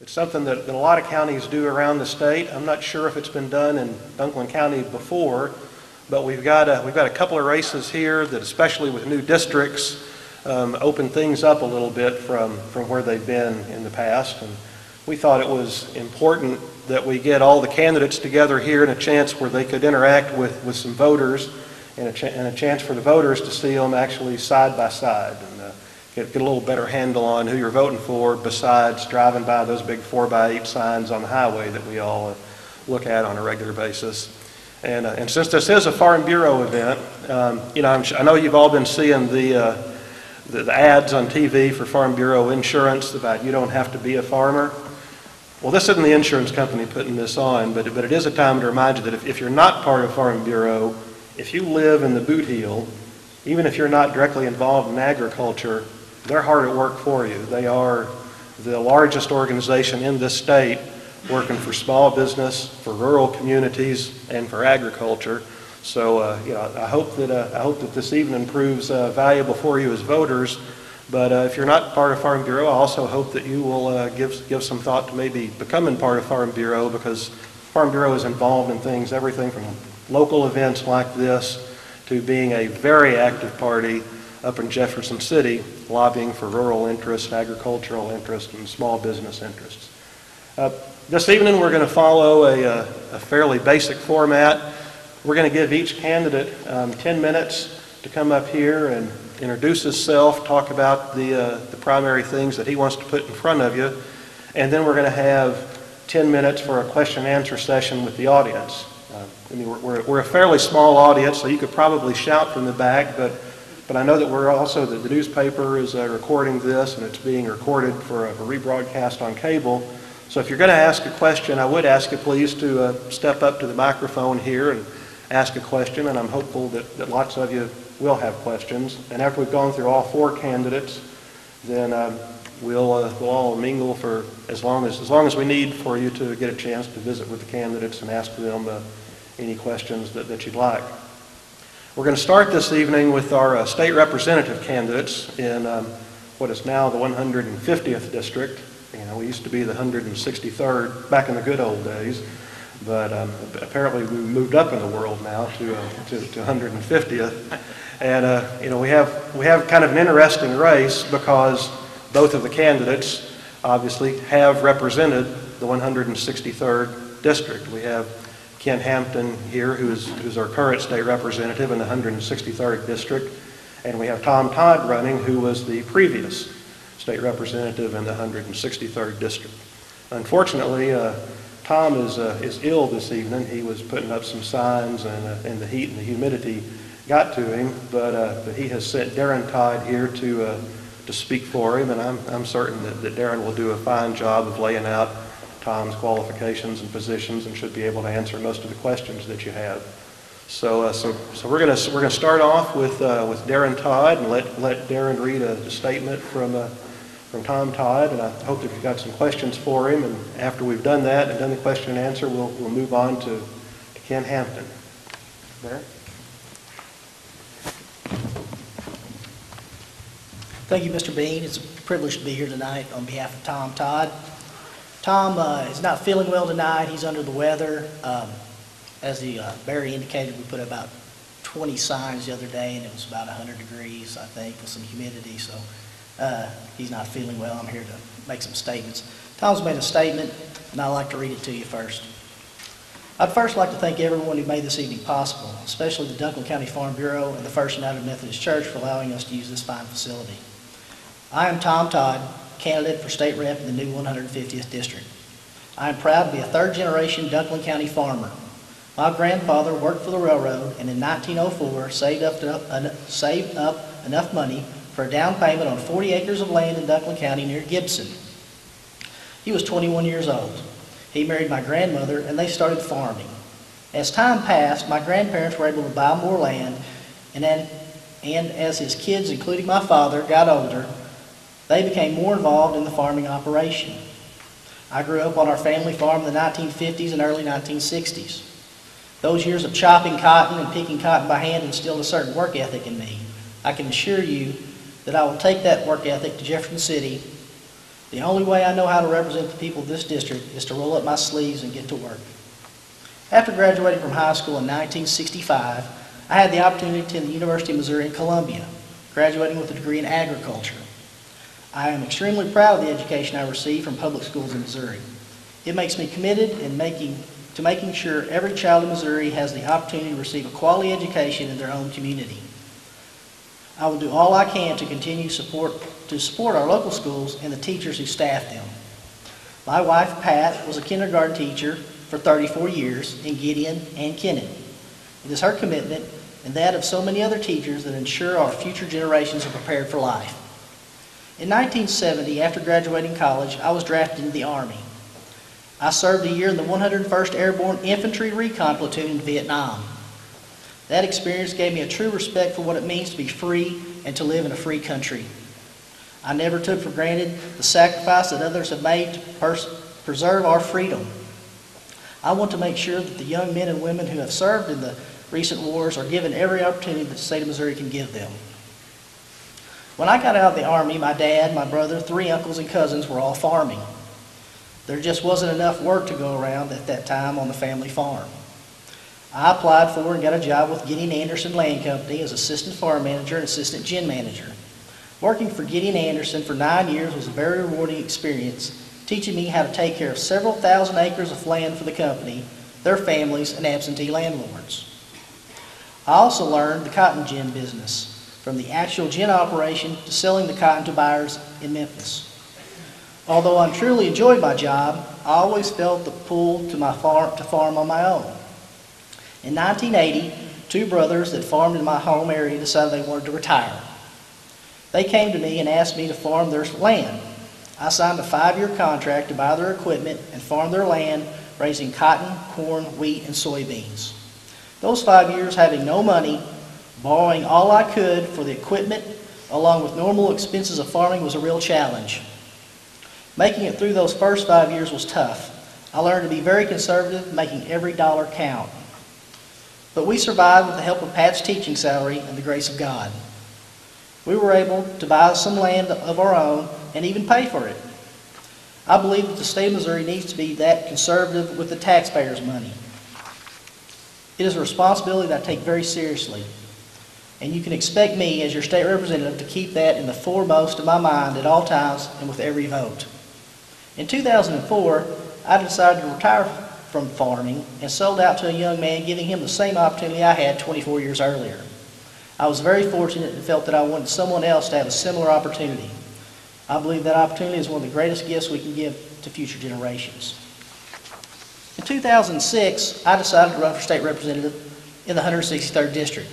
It's something that a lot of counties do around the state. I'm not sure if it's been done in Dunklin County before, but we've got a couple of races here that, especially with new districts, open things up a little bit from where they've been in the past. And we thought it was important that we get all the candidates together here in a chance where they could interact with some voters, and a chance for the voters to see them actually side by side, and get a little better handle on who you're voting for, besides driving by those big 4x8 signs on the highway that we all look at on a regular basis. And since this is a Farm Bureau event, I know you've all been seeing the ads on TV for Farm Bureau insurance about you don't have to be a farmer. Well, this isn't the insurance company putting this on, but it is a time to remind you that if you're not part of Farm Bureau, if you live in the boot heel, even if you're not directly involved in agriculture, they're hard at work for you. They are the largest organization in this state working for small business, for rural communities, and for agriculture. So, I hope that this evening proves valuable for you as voters. But if you're not part of Farm Bureau, I also hope that you will give some thought to maybe becoming part of Farm Bureau, because Farm Bureau is involved in things, everything from local events like this to being a very active party up in Jefferson City, lobbying for rural interests, agricultural interests, and small business interests. This evening we're going to follow a fairly basic format. We're going to give each candidate 10 minutes to come up here and introduce himself, talk about the primary things that he wants to put in front of you, and then we're going to have 10 minutes for a question and answer session with the audience. We're a fairly small audience, so you could probably shout from the back, but I know that we're also, the newspaper is recording this, and it's being recorded for a rebroadcast on cable. So if you're going to ask a question, I would ask you please to step up to the microphone here and ask a question, and I'm hopeful that lots of you will have questions. And after we've gone through all four candidates, then we'll all mingle for as long as we need for you to get a chance to visit with the candidates and ask them any questions that you'd like. We're going to start this evening with our state representative candidates in what is now the 150th district. We used to be the 163rd back in the good old days, but apparently we moved up in the world now to 150th. And we have kind of an interesting race, because both of the candidates obviously have represented the 163rd district. We have Ken Hampton here, who's our current state representative in the 163rd district, and we have Tom Todd running, who was the previous state representative in the 163rd district. Unfortunately, Tom is ill this evening. He was putting up some signs, and the heat and the humidity got to him, but he has sent Darren Todd here to speak for him, and I'm certain that Darren will do a fine job of laying out Tom's qualifications and positions, and should be able to answer most of the questions that you have. So we're gonna start off with Darren Todd, and let Darren read a statement from Tom Todd, and I hope that you've got some questions for him. And after we've done that and done the question and answer, we'll move on to Ken Hampton. Darren? Thank you, Mr. Bean. It's a privilege to be here tonight on behalf of Tom Todd. Tom is not feeling well tonight. He's under the weather. As Barry indicated, we put about 20 signs the other day, and it was about 100 degrees, I think, with some humidity. So he's not feeling well. I'm here to make some statements. Tom's made a statement, and I'd like to read it to you first. I'd first like to thank everyone who made this evening possible, especially the Dunklin County Farm Bureau and the First United Methodist Church for allowing us to use this fine facility. I am Tom Todd, candidate for state rep in the new 150th district. I am proud to be a third-generation Dunklin County farmer. My grandfather worked for the railroad, and in 1904 saved up enough money for a down payment on 40 acres of land in Dunklin County near Gibson. He was 21 years old. He married my grandmother, and they started farming. As time passed, my grandparents were able to buy more land, and as his kids, including my father, got older, they became more involved in the farming operation. I grew up on our family farm in the 1950s and early 1960s. Those years of chopping cotton and picking cotton by hand instilled a certain work ethic in me. I can assure you that I will take that work ethic to Jefferson City The only way I know how to represent the people of this district is to roll up my sleeves and get to work. After graduating from high school in 1965, I had the opportunity to attend the University of Missouri in Columbia, graduating with a degree in agriculture. I am extremely proud of the education I received from public schools in Missouri. It makes me committed to making sure every child in Missouri has the opportunity to receive a quality education in their own community. I will do all I can to continue to support our local schools and the teachers who staff them. My wife, Pat, was a kindergarten teacher for 34 years in Gideon and Kennet. It is her commitment and that of so many other teachers that ensure our future generations are prepared for life. In 1970, after graduating college, I was drafted into the Army. I served a year in the 101st Airborne Infantry Recon Platoon in Vietnam. That experience gave me a true respect for what it means to be free and to live in a free country. I never took for granted the sacrifice that others have made to preserve our freedom. I want to make sure that the young men and women who have served in the recent wars are given every opportunity that the state of Missouri can give them. When I got out of the Army, my dad, my brother, 3 uncles, and cousins were all farming. There just wasn't enough work to go around at that time on the family farm. I applied for and got a job with Gideon Anderson Land Company as assistant farm manager and assistant gin manager. Working for Gideon Anderson for 9 years was a very rewarding experience, teaching me how to take care of several thousand acres of land for the company, their families, and absentee landlords. I also learned the cotton gin business, from the actual gin operation to selling the cotton to buyers in Memphis. Although I truly enjoyed my job, I always felt the pull to farm on my own. In 1980, 2 brothers that farmed in my home area decided they wanted to retire. They came to me and asked me to farm their land. I signed a 5-year contract to buy their equipment and farm their land, raising cotton, corn, wheat, and soybeans. Those 5 years having no money, borrowing all I could for the equipment, along with normal expenses of farming, was a real challenge. Making it through those first 5 years was tough. I learned to be very conservative, making every dollar count. But we survived with the help of Pat's teaching salary and the grace of God. We were able to buy some land of our own and even pay for it. I believe that the state of Missouri needs to be that conservative with the taxpayers' money. It is a responsibility that I take very seriously, and you can expect me as your state representative to keep that in the foremost of my mind at all times and with every vote. In 2004, I decided to retire from farming and sold out to a young man, giving him the same opportunity I had 24 years earlier. I was very fortunate and felt that I wanted someone else to have a similar opportunity. I believe that opportunity is one of the greatest gifts we can give to future generations. In 2006, I decided to run for state representative in the 163rd District.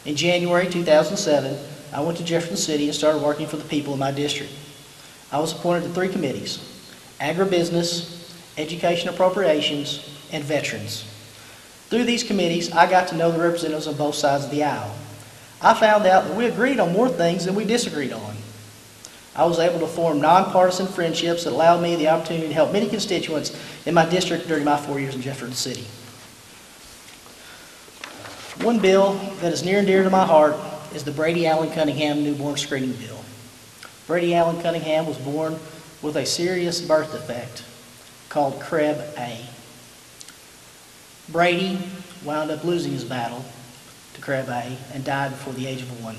In January 2007, I went to Jefferson City and started working for the people in my district. I was appointed to 3 committees: agribusiness, education appropriations, and veterans. Through these committees, I got to know the representatives on both sides of the aisle. I found out that we agreed on more things than we disagreed on. I was able to form nonpartisan friendships that allowed me the opportunity to help many constituents in my district during my 4 years in Jefferson City. One bill that is near and dear to my heart is the Brady Allen Cunningham newborn screening bill. Brady Allen Cunningham was born with a serious birth defect called CREB-A. Brady wound up losing his battle to CREB-A and died before the age of 1.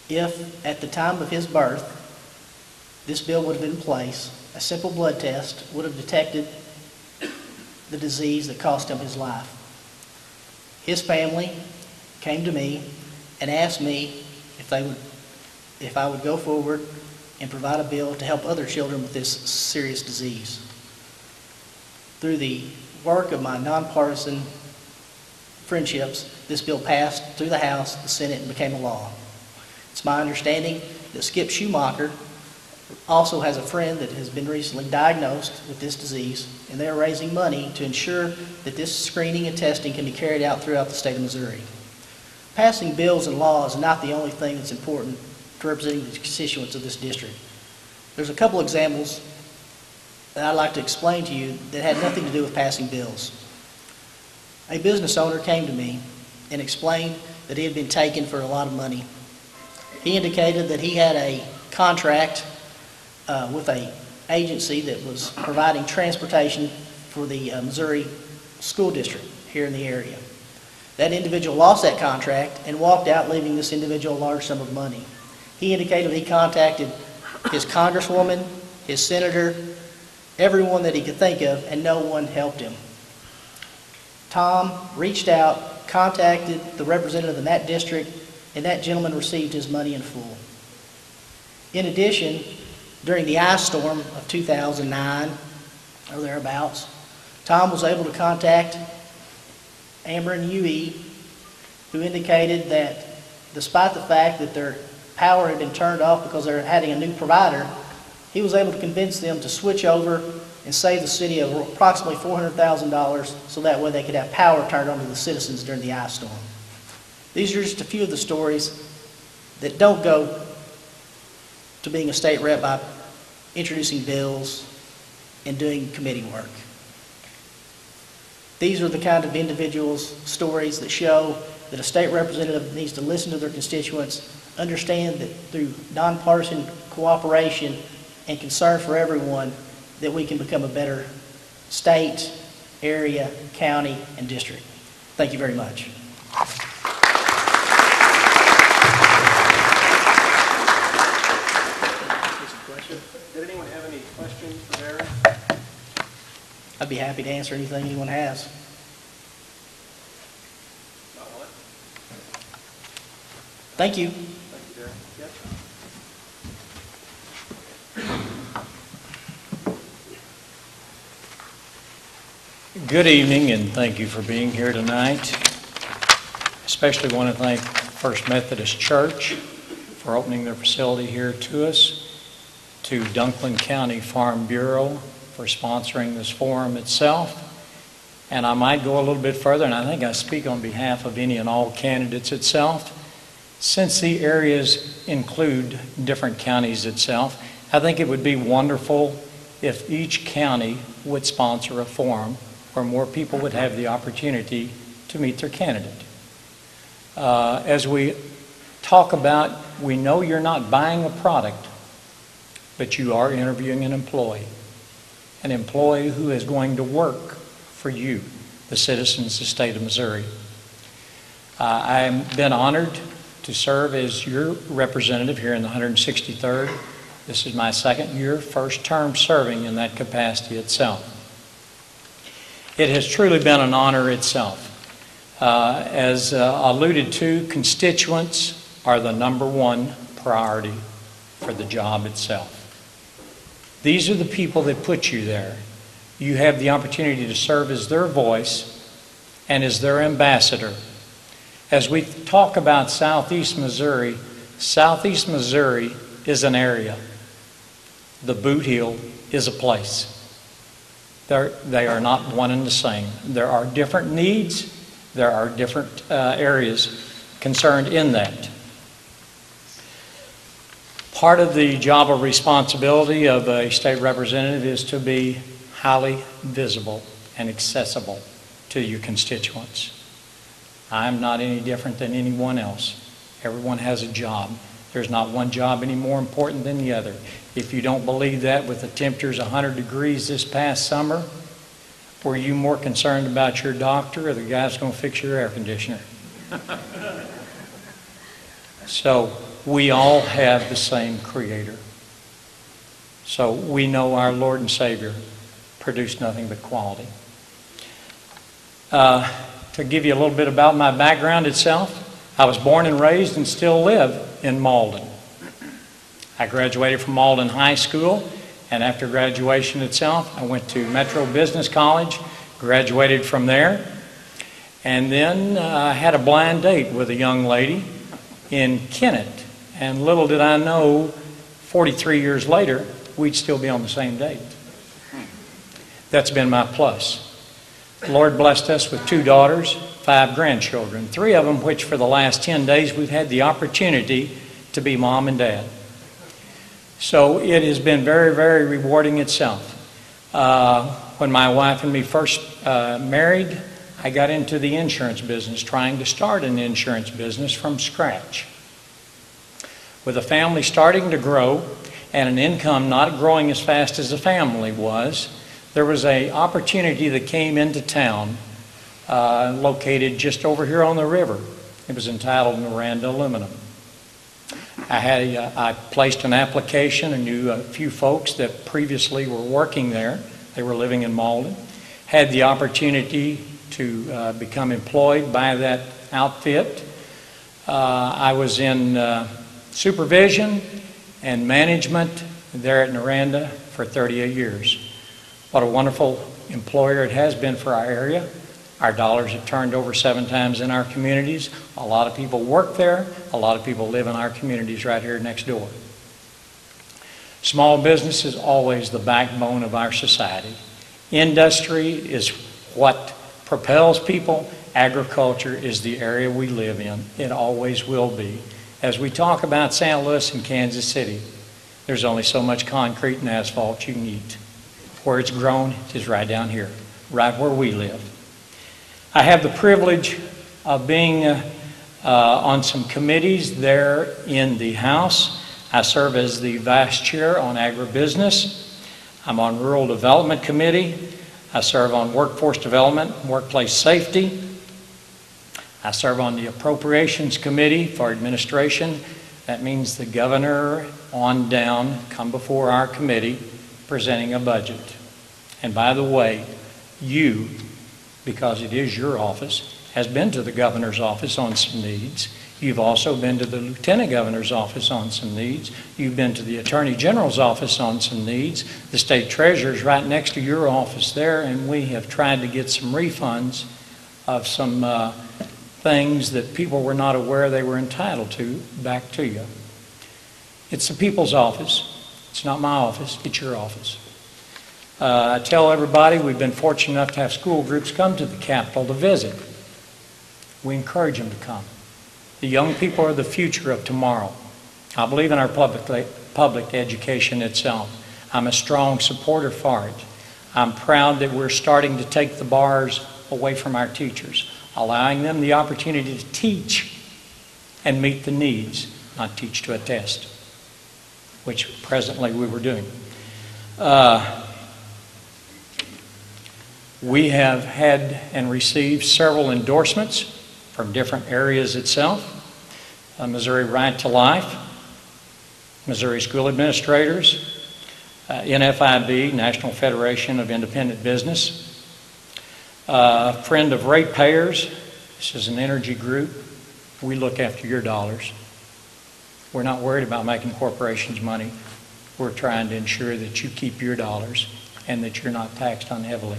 If, at the time of his birth, this bill would have been in place, a simple blood test would have detected the disease that cost him his life. His family came to me and asked me if I would go forward and provide a bill to help other children with this serious disease. Through the work of my nonpartisan friendships, this bill passed through the House, the Senate, and became a law. It's my understanding that Skip Schumacher also has a friend that has been recently diagnosed with this disease, and they are raising money to ensure that this screening and testing can be carried out throughout the state of Missouri. Passing bills and laws is not the only thing that's important to representing the constituents of this district. There's a couple examples that I'd like to explain to you that had nothing to do with passing bills. A business owner came to me and explained that he had been taken for a lot of money. He indicated that he had a contract with a agency that was providing transportation for the Missouri school district here in the area. That individual lost that contract and walked out, leaving this individual a large sum of money. He indicated he contacted his congresswoman, his senator, everyone that he could think of, and no one helped him. Tom reached out, contacted the representative in that district, and that gentleman received his money in full. In addition, during the ice storm of 2009, or thereabouts, Tom was able to contact Amber and UE, who indicated that despite the fact that their power had been turned off because they're having a new provider, he was able to convince them to switch over and save the city of approximately $400,000 so that way they could have power turned on to the citizens during the ice storm. These are just a few of the stories that don't go to being a state rep by introducing bills and doing committee work. These are the kind of individuals' stories that show that a state representative needs to listen to their constituents, understand that through nonpartisan cooperation and concern for everyone, that we can become a better state, area, county, and district. Thank you very much. Did anyone have any questions for Barry? I'd be happy to answer anything anyone has. About what? Thank you. Thank you, Barry. Yes? Good evening, and thank you for being here tonight. Especially want to thank First Methodist Church for opening their facility here to us, to Dunklin County Farm Bureau for sponsoring this forum itself. And I might go a little bit further, and I think I speak on behalf of any and all candidates itself. Since the areas include different counties itself, I think it would be wonderful if each county would sponsor a forum where more people would have the opportunity to meet their candidate. As we talk about, we know you're not buying a product, but you are interviewing an employee who is going to work for you, the citizens of the state of Missouri. I've been honored to serve as your representative here in the 163rd. This is my second year, first term serving in that capacity itself. It has truly been an honor itself. As alluded to, constituents are the #1 priority for the job itself. These are the people that put you there. You have the opportunity to serve as their voice and as their ambassador. As we talk about Southeast Missouri is an area. The Boot Heel is a place. They are not one and the same. There are different needs. There are different areas concerned in that. Part of the job of responsibility of a state representative is to be highly visible and accessible to your constituents. I'm not any different than anyone else. Everyone has a job. There's not one job any more important than the other. If you don't believe that, with the temperatures 100 degrees this past summer, were you more concerned about your doctor or the guy that's going to fix your air conditioner? So we all have the same Creator. So we know our Lord and Savior produced nothing but quality. To give you a little bit about my background itself, I was born and raised and still live in Malden. I graduated from Malden High School, and after graduation itself, I went to Metro Business College, graduated from there, and then I had a blind date with a young lady in Kennett, and little did I know, 43 years later, we'd still be on the same date. That's been my plus. The Lord blessed us with 2 daughters, 5 grandchildren, 3 of them which for the last 10 days we've had the opportunity to be mom and dad. So it has been very, very rewarding itself. When my wife and me first married, I got into the insurance business, trying to start an insurance business from scratch. With a family starting to grow and an income not growing as fast as the family was, there was an opportunity that came into town located just over here on the river. It was entitled Miranda Aluminum. I placed an application. I knew a few folks that previously were working there. They were living in Malden. Had the opportunity to become employed by that outfit. I was in supervision and management there at Miranda for 38 years. What a wonderful employer it has been for our area. Our dollars have turned over 7 times in our communities. A lot of people work there. A lot of people live in our communities right here next door. Small business is always the backbone of our society. Industry is what propels people. Agriculture is the area we live in. It always will be. As we talk about St. Louis and Kansas City, there's only so much concrete and asphalt you can eat. Where it's grown is right down here, right where we live. I have the privilege of being on some committees there in the House. I serve as the Vice Chair on Agribusiness. I'm on Rural Development Committee. I serve on Workforce Development and Workplace Safety. I serve on the Appropriations Committee for Administration. That means the governor on down come before our committee presenting a budget. And by the way, you, because it is your office, has been to the governor's office on some needs. You've also been to the lieutenant governor's office on some needs. You've been to the attorney general's office on some needs. The state treasurer's right next to your office there, and we have tried to get some refunds of some things that people were not aware they were entitled to back to you. It's the people's office. It's not my office, it's your office. I tell everybody we've been fortunate enough to have school groups come to the Capitol to visit. We encourage them to come. The young people are the future of tomorrow. I believe in our public education itself. I'm a strong supporter for it. I'm proud that we're starting to take the bars away from our teachers, allowing them the opportunity to teach and meet the needs, not teach to a test, which presently we were doing. We have had and received several endorsements from different areas itself. Missouri Right to Life, Missouri School Administrators, NFIB, National Federation of Independent Business, Friend of Ratepayers. This is an energy group. We look after your dollars. We're not worried about making corporations money. We're trying to ensure that you keep your dollars and that you're not taxed unheavily.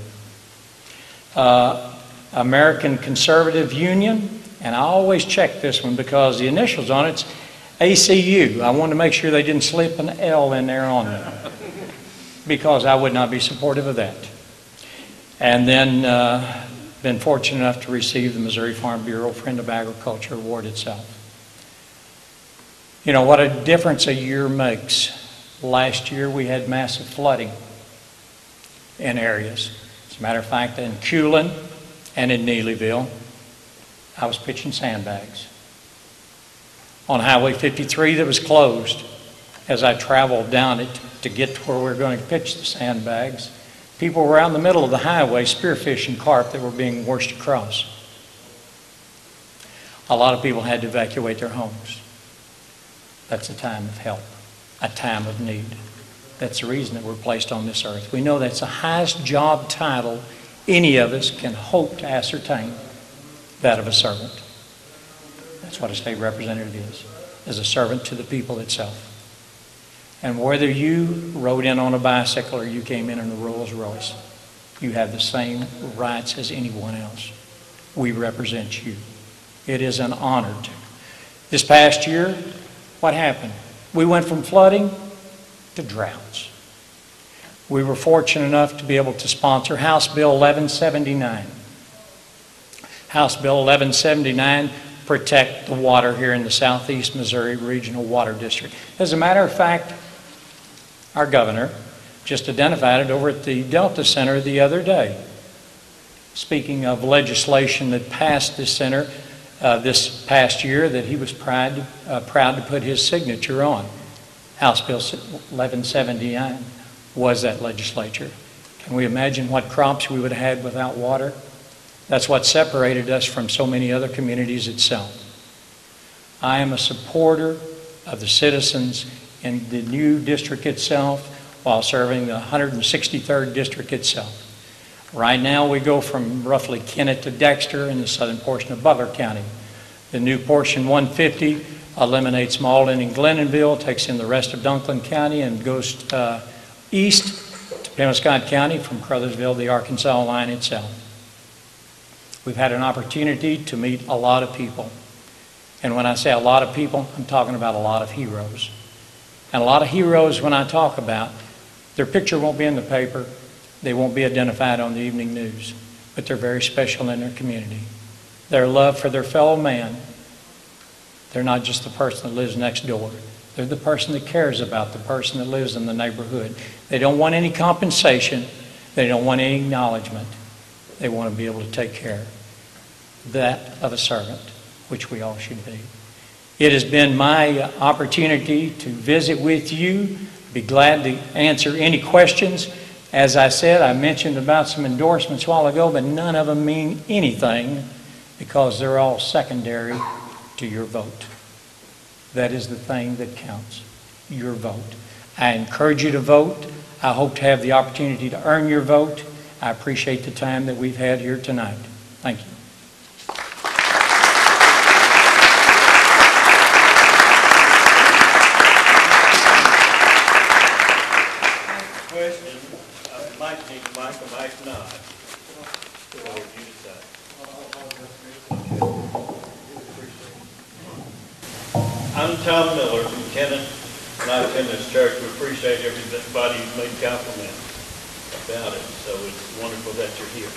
American Conservative Union, and I always check this one because the initials on it's ACU. I wanted to make sure they didn't slip an L in there on them because I would not be supportive of that. And then been fortunate enough to receive the Missouri Farm Bureau Friend of Agriculture Award itself. You know what a difference a year makes. Last year we had massive flooding in areas. As a matter of fact, in Culin and in Neelyville, I was pitching sandbags. On Highway 53 that was closed, as I traveled down it to get to where we were going to pitch the sandbags, people were out in the middle of the highway spearfishing carp that were being washed across. A lot of people had to evacuate their homes. That's a time of help, a time of need. That's the reason that we're placed on this earth. We know that's the highest job title any of us can hope to ascertain, that of a servant. That's what a state representative is a servant to the people itself. And whether you rode in on a bicycle or you came in a Rolls Royce, you have the same rights as anyone else. We represent you. It is an honor to. This past year, what happened? We went from flooding to droughts. We were fortunate enough to be able to sponsor House Bill 1179. House Bill 1179 protect the water here in the Southeast Missouri Regional Water District. As a matter of fact, our governor just identified it over at the Delta Center the other day. Speaking of legislation that passed this center this past year that he was proud to put his signature on. House Bill 1179 was that legislature. Can we imagine what crops we would have had without water? That's what separated us from so many other communities itself. I am a supporter of the citizens in the new district itself while serving the 163rd district itself. Right now we go from roughly Kennett to Dexter in the southern portion of Butler County. The new portion 150 eliminates Malden and Glenonville, takes in the rest of Dunklin County, and goes east to Pemiscot County from Crothersville, the Arkansas line itself. We've had an opportunity to meet a lot of people. And when I say a lot of people, I'm talking about a lot of heroes. And a lot of heroes, when I talk about, their picture won't be in the paper, they won't be identified on the evening news, but they're very special in their community. Their love for their fellow man, they're not just the person that lives next door. They're the person that cares about the person that lives in the neighborhood. They don't want any compensation. They don't want any acknowledgement. They want to be able to take care that of a servant, which we all should be. It has been my opportunity to visit with you, be glad to answer any questions. As I said, I mentioned about some endorsements a while ago, but none of them mean anything because they're all secondary to your vote. That is the thing that counts, your vote. I encourage you to vote. I hope to have the opportunity to earn your vote. I appreciate the time that we've had here tonight. Thank you. Question, Mike needs Michael, Mike not. What would you decide? I'm Tom Miller from Kennett, and I attend this church. We appreciate everybody who's made compliments about it, so it's wonderful that you're here.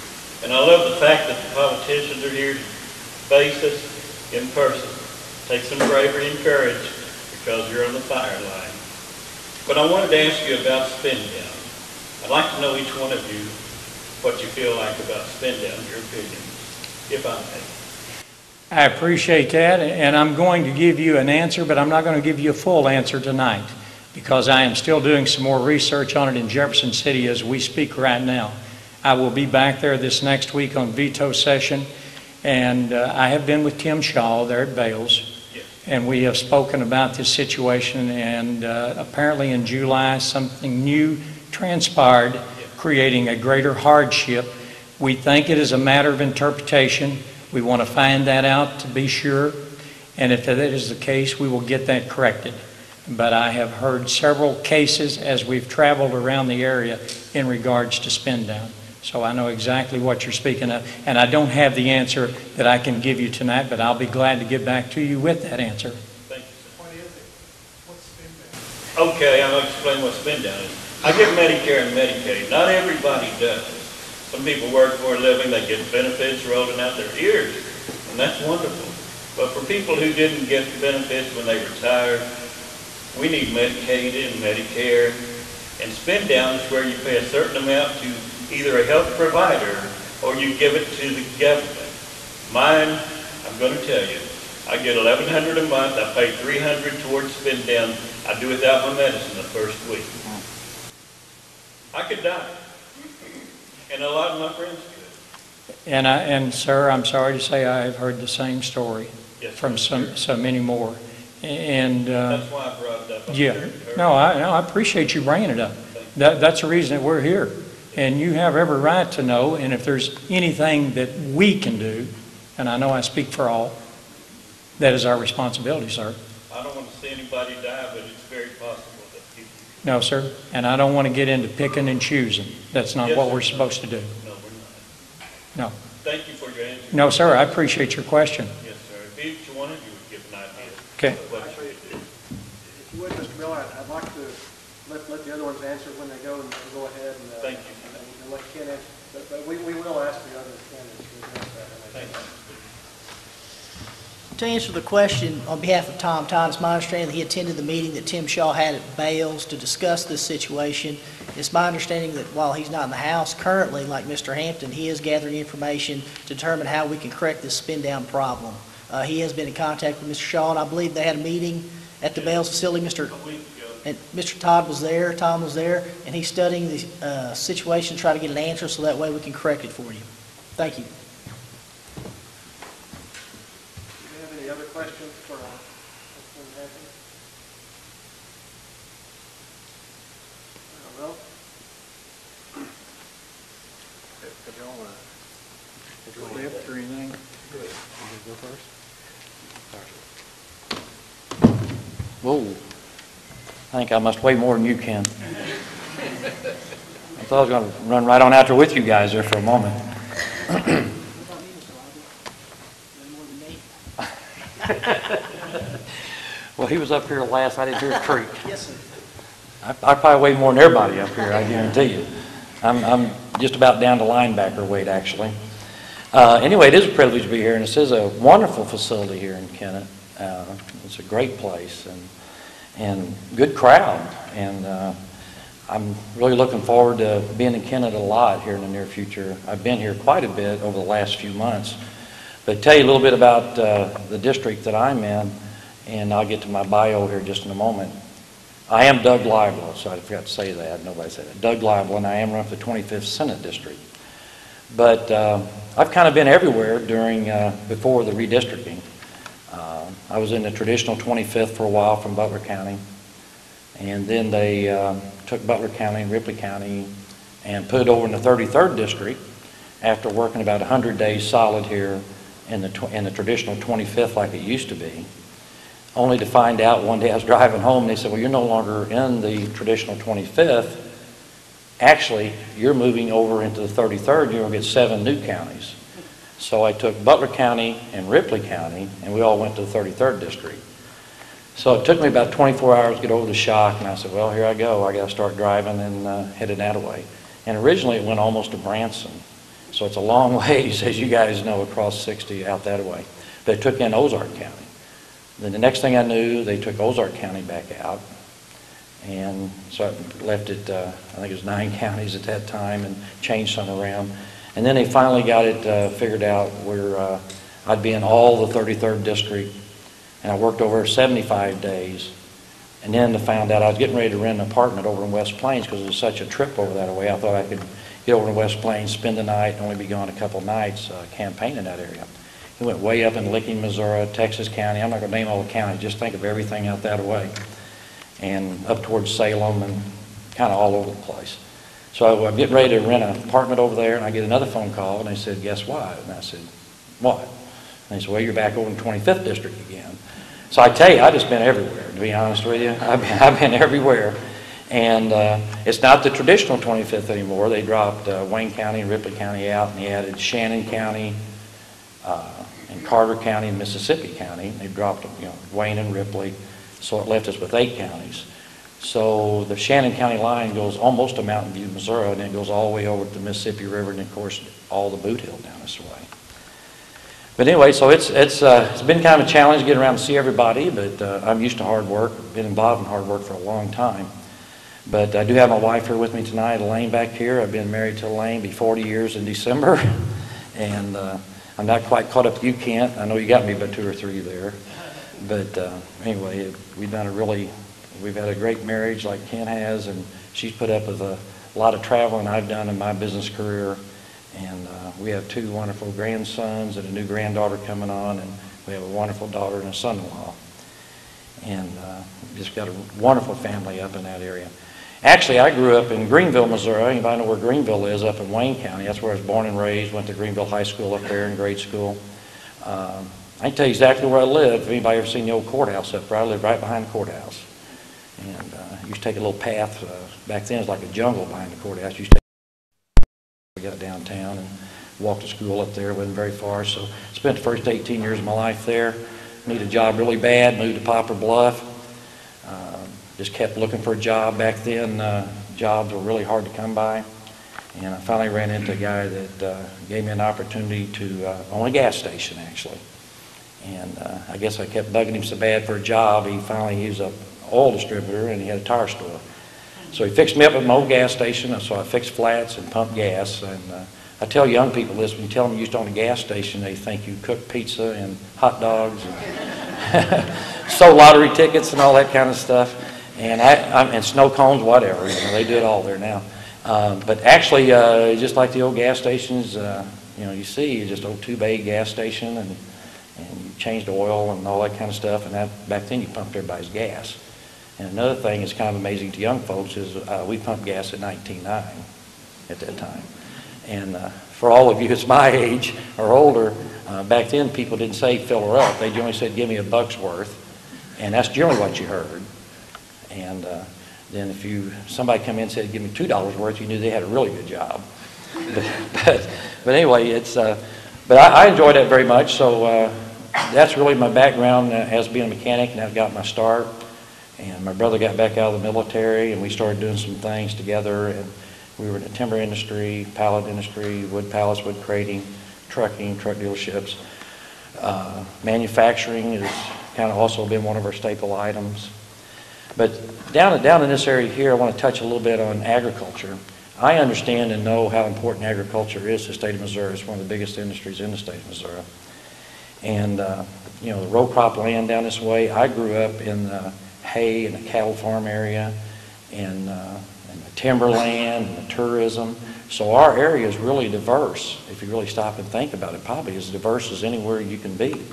And I love the fact that the politicians are here to face us in person. Take some bravery and courage because you're on the fire line. But I wanted to ask you about spin down. I'd like to know each one of you what you feel like about spin down, your opinion, if I may. I appreciate that, and I'm going to give you an answer, but I'm not going to give you a full answer tonight because I am still doing some more research on it in Jefferson City as we speak right now. I will be back there this next week on veto session, and I have been with Tim Shaw there at Bales, and we have spoken about this situation, and apparently in July something new transpired, creating a greater hardship. We think it is a matter of interpretation. We want to find that out to be sure, and if that is the case, we will get that corrected. But I have heard several cases as we've traveled around the area in regards to spin down. So I know exactly what you're speaking of, and I don't have the answer that I can give you tonight, but I'll be glad to get back to you with that answer. Thank you, sir. What is it? What's spin down? Okay, I'm going to explain what spin down is. I get Medicare and Medicaid. Not everybody does. Some people work for a living, they get benefits rolling out their ears, and that's wonderful. But for people who didn't get benefits when they retired, we need Medicaid and Medicare. And spin down is where you pay a certain amount to either a health provider or you give it to the government. Mine, I'm going to tell you, I get $1,100 a month. I pay $300 towards spin down. I do without my medicine the first week. I could die. And a lot of my friends could. And sir, I'm sorry to say I have heard the same story from sir. so many more. And that's why I brought it up. yeah, no, I appreciate you bringing it up. That's the reason that we're here. And you have every right to know, and if there's anything that we can do, and I know I speak for all, that is our responsibility, sir. I don't want to see anybody die, but it's very possible that people... No, sir, and I don't want to get into picking and choosing. That's not what we're supposed to do. No, we're not. No. Thank you for your answer. No, sir, I appreciate your question. Yes, sir. If each one of you would give an idea. Okay. Of what you would do. If you would, Mr. Miller, I'd like to let the other ones answer when they go, and go ahead and, Thank you. and let Ken answer. But we will ask the other candidates to address that. Thank you. To answer the question, on behalf of Tom Todd, it's my understanding that he attended the meeting that Tim Shaw had at Bales to discuss this situation. It's my understanding that while he's not in the House currently, like Mr. Hampton, he is gathering information to determine how we can correct this spin-down problem. He has been in contact with Mr. Shaw, and I believe they had a meeting at the Bales facility. A week ago. And Mr. Todd was there, Tom was there, and he's studying the situation, to try to get an answer so that way we can correct it for you. Thank you. Do you have any other questions for Councilman Hackett? I don't know. Or anything? Go first. Whoa. I think I must weigh more than you can. I thought I was going to run right on out there with you guys there for a moment. Well, he was up here last. I didn't hear a creak. Yes, sir. I probably weigh more than everybody up here, I guarantee you. I'm just about down to linebacker weight, actually. Anyway, it is a privilege to be here, and this is a wonderful facility here in Kennett. It's a great place and good crowd, and I'm really looking forward to being in Kennett a lot here in the near future. I've been here quite a bit over the last few months. But to tell you a little bit about the district that I'm in, and I'll get to my bio here just in a moment. I am Doug Libel, so I forgot to say that. Nobody said that. Doug Libel, and I am running for the 25th Senate District. But I've kind of been everywhere during, before the redistricting. I was in the traditional 25th for a while from Butler County. And then they took Butler County and Ripley County and put it over in the 33rd District after working about 100 days solid here in the traditional 25th like it used to be. Only to find out one day I was driving home and they said, well, you're no longer in the traditional 25th. Actually, you're moving over into the 33rd. You're going to get 7 new counties. So I took Butler County and Ripley County, and we all went to the 33rd District. So it took me about 24 hours to get over the shock, and I said, well, here I go. I got to start driving and headed that way. And originally it went almost to Branson. So it's a long ways, as you guys know, across 60 out that way. But it took in Ozark County. Then the next thing I knew, they took Ozark County back out. And so I left it, I think it was 9 counties at that time, and changed some around. And then they finally got it figured out where I'd be in all the 33rd District, and I worked over 75 days. And then I found out I was getting ready to rent an apartment over in West Plains because it was such a trip over that way. I thought I could get over to West Plains, spend the night, and only be gone a couple nights campaigning in that area. He went way up in Licking, Missouri, Texas County. I'm not going to name all the counties, just think of everything out that way. And up towards Salem and kind of all over the place. So I'm getting ready to rent an apartment over there, and I get another phone call, and they said, guess what? And I said, what? And they said, well, you're back over in the 25th District again. So I tell you, I've just been everywhere, to be honest with you. I've been everywhere. And it's not the traditional 25th anymore. They dropped Wayne County and Ripley County out, and they added Shannon County and Carter County and Mississippi County. They dropped Wayne and Ripley, so it left us with 8 counties. So the Shannon County line goes almost to Mountain View, Missouri, and then it goes all the way over to the Mississippi River, and of course all the Boot Hill down this way. But anyway, so it's been kind of a challenge to get around to see everybody, but I'm used to hard work. Been involved in hard work for a long time. But I do have my wife here with me tonight, Elaine back here. I've been married to Elaine, be 40 years in December, and I'm not quite caught up with you, Kent. I know you got me about 2 or 3 there. But anyway, we've had a great marriage like Kent has, and she's put up with a lot of traveling I've done in my business career. And we have 2 wonderful grandsons and a new granddaughter coming on, and we have a wonderful daughter and a son-in-law. And just got a wonderful family up in that area. Actually, I grew up in Greenville, Missouri. Anybody know where Greenville is? Up in Wayne County. That's where I was born and raised. Went to Greenville High School up there in grade school. I can tell you exactly where I live. If anybody ever seen the old courthouse up there, I lived right behind the courthouse. And used to take a little path. Back then it was like a jungle behind the courthouse. Used to we got downtown and walked to school up there. It wasn't very far. So spent the first 18 years of my life there. Needed a job really bad. Moved to Poplar Bluff. Just kept looking for a job. Back then, jobs were really hard to come by. And I finally ran into a guy that gave me an opportunity to own a gas station, actually. And I guess I kept bugging him so bad for a job, he was an oil distributor and he had a tire store. So he fixed me up at my old gas station, and so I fixed flats and pumped gas. And I tell young people this, when you tell them you used to own a gas station, they think you cook pizza and hot dogs and sold lottery tickets and all that kind of stuff. and snow cones, whatever, they do it all there now. But actually, just like the old gas stations, you see, just old two-bay gas station, and you changed oil and all that kind of stuff, and back then you pumped everybody's gas. And another thing that's kind of amazing to young folks is we pumped gas at 19.9 at that time. And for all of you that's my age or older, back then people didn't say fill her up. They generally said give me $1 worth, and that's generally what you heard. And then if somebody come in and said give me $2 worth, you knew they had a really good job. But anyway, but I enjoyed that very much. So that's really my background as being a mechanic, and that got my start. And my brother got back out of the military, and we started doing some things together. And we were in the timber industry, pallet industry, wood pallets, wood crating, trucking, truck dealerships. Manufacturing has kind of also been one of our staple items. But down in this area here, I want to touch a little bit on agriculture. I understand and know how important agriculture is to the state of Missouri. It's one of the biggest industries in the state of Missouri. And, the row crop land down this way, I grew up in the hay and the cattle farm area, and the timberland and the tourism. So our area is really diverse. If you really stop and think about it, probably as diverse as anywhere you can be.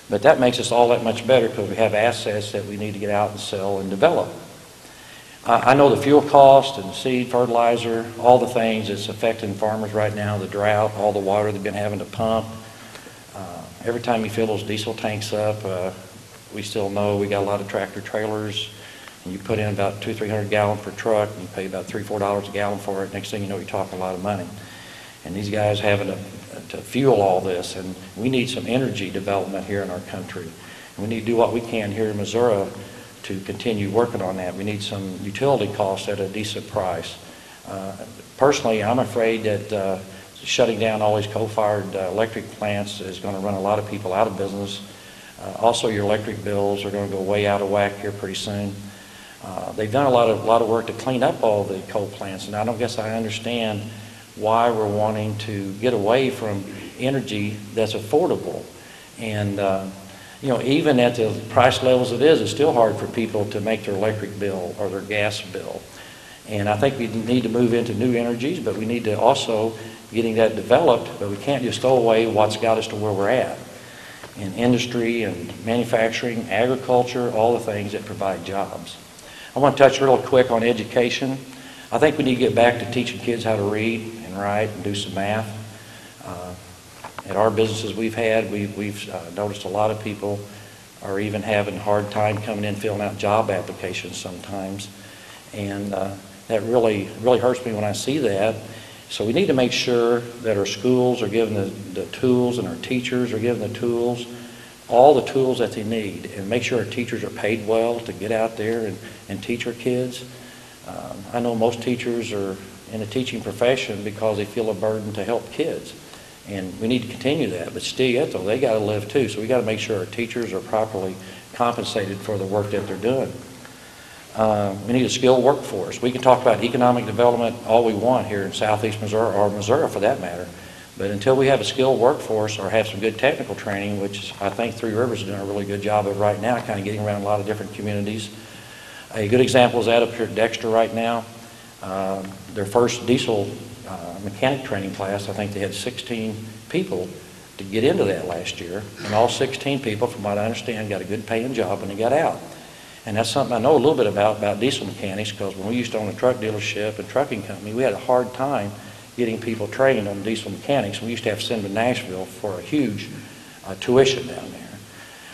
But that makes us all that much better because we have assets that we need to get out and sell and develop. I know the fuel cost and seed, fertilizer, all the things that's affecting farmers right now, the drought, all the water they've been having to pump. Every time you fill those diesel tanks up, we still know we got a lot of tractor trailers, and you put in about 200-300 gallon per truck, and you pay about $3-4 a gallon for it. Next thing you know, you're talking a lot of money. And these guys having to fuel all this, and we need some energy development here in our country. And we need to do what we can here in Missouri to continue working on that. We need some utility costs at a decent price. Personally, I'm afraid that shutting down all these coal-fired electric plants is going to run a lot of people out of business. Also, your electric bills are going to go way out of whack here pretty soon. They've done a lot of work to clean up all the coal plants, and I don't guess I understand why we're wanting to get away from energy that's affordable. And even at the price levels it is, it's still hard for people to make their electric bill or their gas bill. And I think we need to move into new energies, but we need to also getting that developed, but we can't just throw away what's got us to where we're at. In industry and manufacturing, agriculture, all the things that provide jobs. I want to touch real quick on education. I think we need to get back to teaching kids how to read and write and do some math. At our businesses we've had, we've noticed a lot of people are even having a hard time coming in filling out job applications sometimes. And that really hurts me when I see that. So we need to make sure that our schools are given the tools, and our teachers are given the tools, all the tools that they need, and make sure our teachers are paid well to get out there and teach our kids. I know most teachers are in the teaching profession because they feel a burden to help kids. And we need to continue that, but still yet though, they got to live too. So we got to make sure our teachers are properly compensated for the work that they're doing. We need a skilled workforce. We can talk about economic development all we want here in southeast Missouri, or Missouri for that matter, but until we have a skilled workforce or have some good technical training, which I think Three Rivers is doing a really good job of right now, kind of getting around a lot of different communities. A good example is that up here at Dexter right now. Their first diesel mechanic training class, I think they had 16 people to get into that last year, and all 16 people, from what I understand, got a good paying job when they got out. And that's something I know a little bit about diesel mechanics, because when we used to own a truck dealership and trucking company, we had a hard time getting people trained on diesel mechanics. We used to have to send them to Nashville for a huge tuition down there.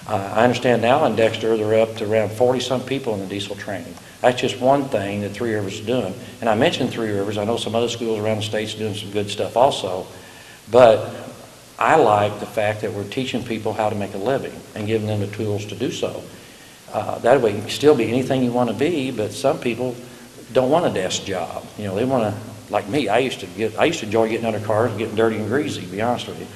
I understand now in Dexter they're up to around 40-some people in the diesel training. That's just one thing that Three Rivers is doing. And I mentioned Three Rivers. I know some other schools around the state's doing some good stuff also. But I like the fact that we're teaching people how to make a living and giving them the tools to do so. That way you can still be anything you want to be, but some people don't want a desk job. They want to, like me, I used to enjoy getting under cars and getting dirty and greasy, to be honest with you.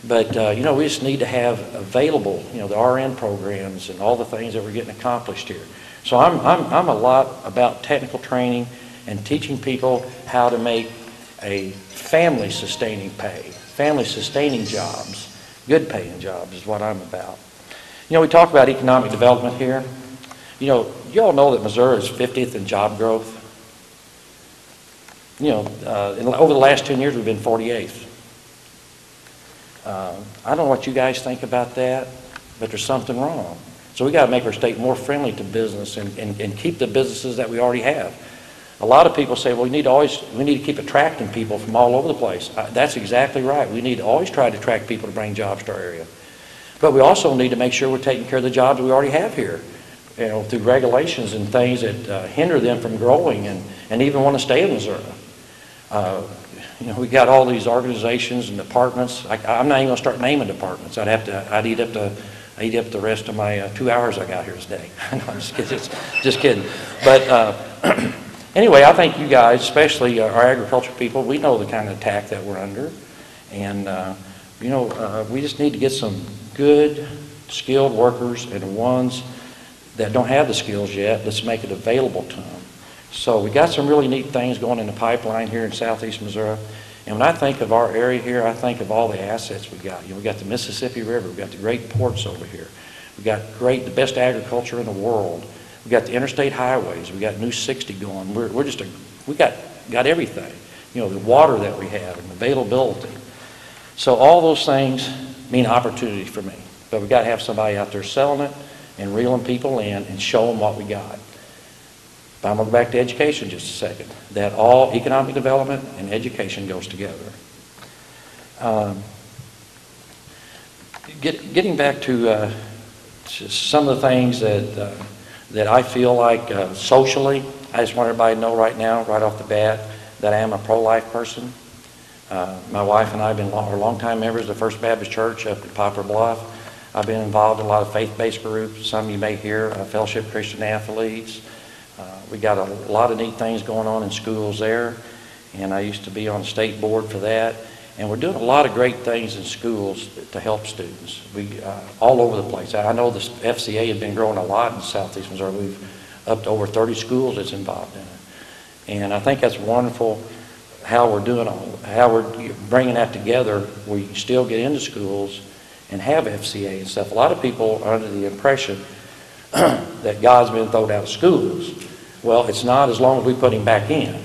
But, we just need to have available, the RN programs and all the things that we're getting accomplished here. So I'm a lot about technical training and teaching people how to make a family-sustaining pay, family-sustaining jobs, good-paying jobs is what I'm about. We talk about economic development here. you all know that Missouri is 50th in job growth? Over the last 10 years, we've been 48th. I don't know what you guys think about that, but there's something wrong. So we got to make our state more friendly to business and keep the businesses that we already have. A lot of people say, well, we need to keep attracting people from all over the place. That's exactly right. We need to always try to attract people to bring jobs to our area. But we also need to make sure we're taking care of the jobs we already have here, through regulations and things that hinder them from growing and even want to stay in Missouri. We got all these organizations and departments. I'm not even going to start naming departments. I'd eat up the rest of my 2 hours I got here today. No, I'm just kidding. But anyway, I think you guys, especially our agriculture people, we know the kind of attack that we're under. And, we just need to get some good, skilled workers, and the ones that don't have the skills yet, let's make it available to them. So we got some really neat things going in the pipeline here in southeast Missouri. And when I think of our area here, I think of all the assets we got. We got the Mississippi River, we got the great ports over here. We got the best agriculture in the world. We got the interstate highways. We got New 60 going. We got everything. The water that we have and availability. So all those things mean opportunity for me. But we got to have somebody out there selling it and reeling people in and show them what we got. But I'm going to go back to education just a second. That all economic development and education goes together. Getting back to some of the things that I feel like socially, I just want everybody to know right now, right off the bat, that I am a pro-life person. My wife and I have been longtime members of the First Baptist Church up at Poplar Bluff. I've been involved in a lot of faith-based groups. Some of you may hear, Fellowship Christian Athletes. We got a lot of neat things going on in schools there, and I used to be on the state board for that. And we're doing a lot of great things in schools to help students. All over the place. I know the FCA has been growing a lot in southeast Missouri. We've up to over 30 schools that's involved in it. And I think that's wonderful how we're doing how we're bringing that together. We still get into schools and have FCA and stuff. A lot of people are under the impression that God's been thrown out of schools. Well, it's not as long as we put him back in.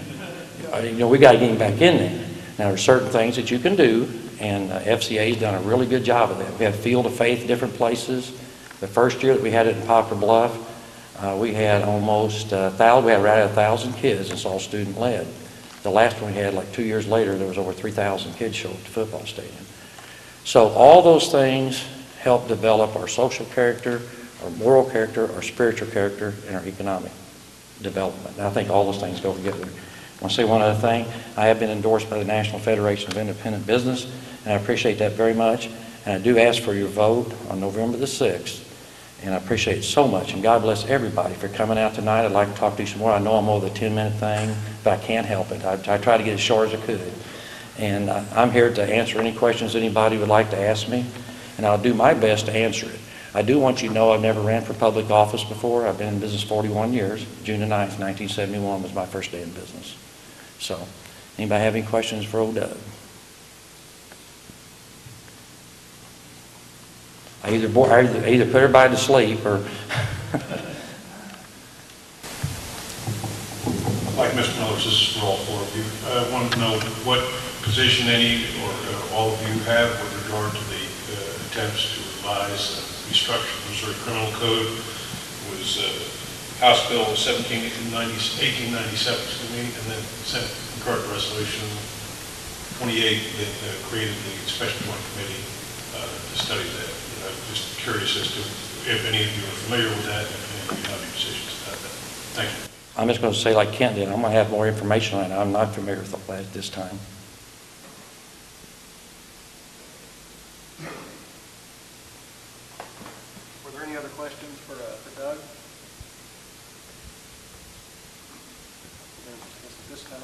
We got to get him back in there. Now, there are certain things that you can do, and FCA has done a really good job of that. We have Field of Faith in different places. The first year that we had it in Poplar Bluff, we had almost 1,000. We had right at 1,000 kids. It's all student-led. The last one we had, like 2 years later, there was over 3,000 kids show up at the football stadium. So all those things help develop our social character, our moral character, our spiritual character, and our economic development. And I think all those things go together. I want to say one other thing. I have been endorsed by the National Federation of Independent Business, and I appreciate that very much. And I do ask for your vote on November the 6th. And I appreciate it so much. And God bless everybody for coming out tonight. I'd like to talk to you some more. I know I'm over the 10-minute thing, but I can't help it. I try to get as short as I could. And I'm here to answer any questions anybody would like to ask me, and I'll do my best to answer it. I do want you to know I've never ran for public office before. I've been in business 41 years. June the 9th, 1971 was my first day in business. So, anybody have any questions for old Doug? I either put everybody to sleep or... Like Mr. Miller, this is for all four of you. I want to know what position any or all of you have with regard to the attempts to revise and restructure the Missouri Criminal Code. It was House Bill 1897, and then Senate concurrent resolution 28 that created the Special Joint Committee to study that. I'm just curious as to if any of you are familiar with that, and if any of you have any positions about that. Thank you. I'm just going to say like Kent did, I'm going to have more information on it. I'm not familiar with all that at this time. Were there any other questions for Doug? This time,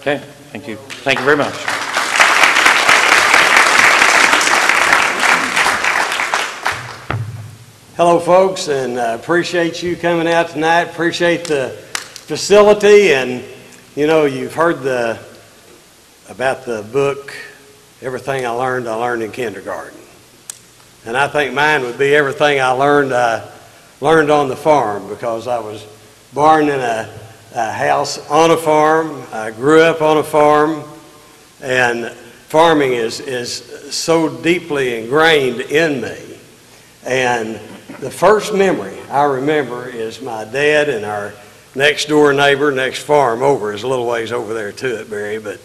Okay, thank you. Thank you very much. Hello, folks, and appreciate you coming out tonight. Appreciate the facility, and you've heard about the book, Everything I Learned in Kindergarten. And I think mine would be everything I learned on the farm, because I was born in a house on a farm. I grew up on a farm, and farming is so deeply ingrained in me. And the first memory I remember is my dad and our next door neighbor, next farm over, is a little ways over there to it, Barry, but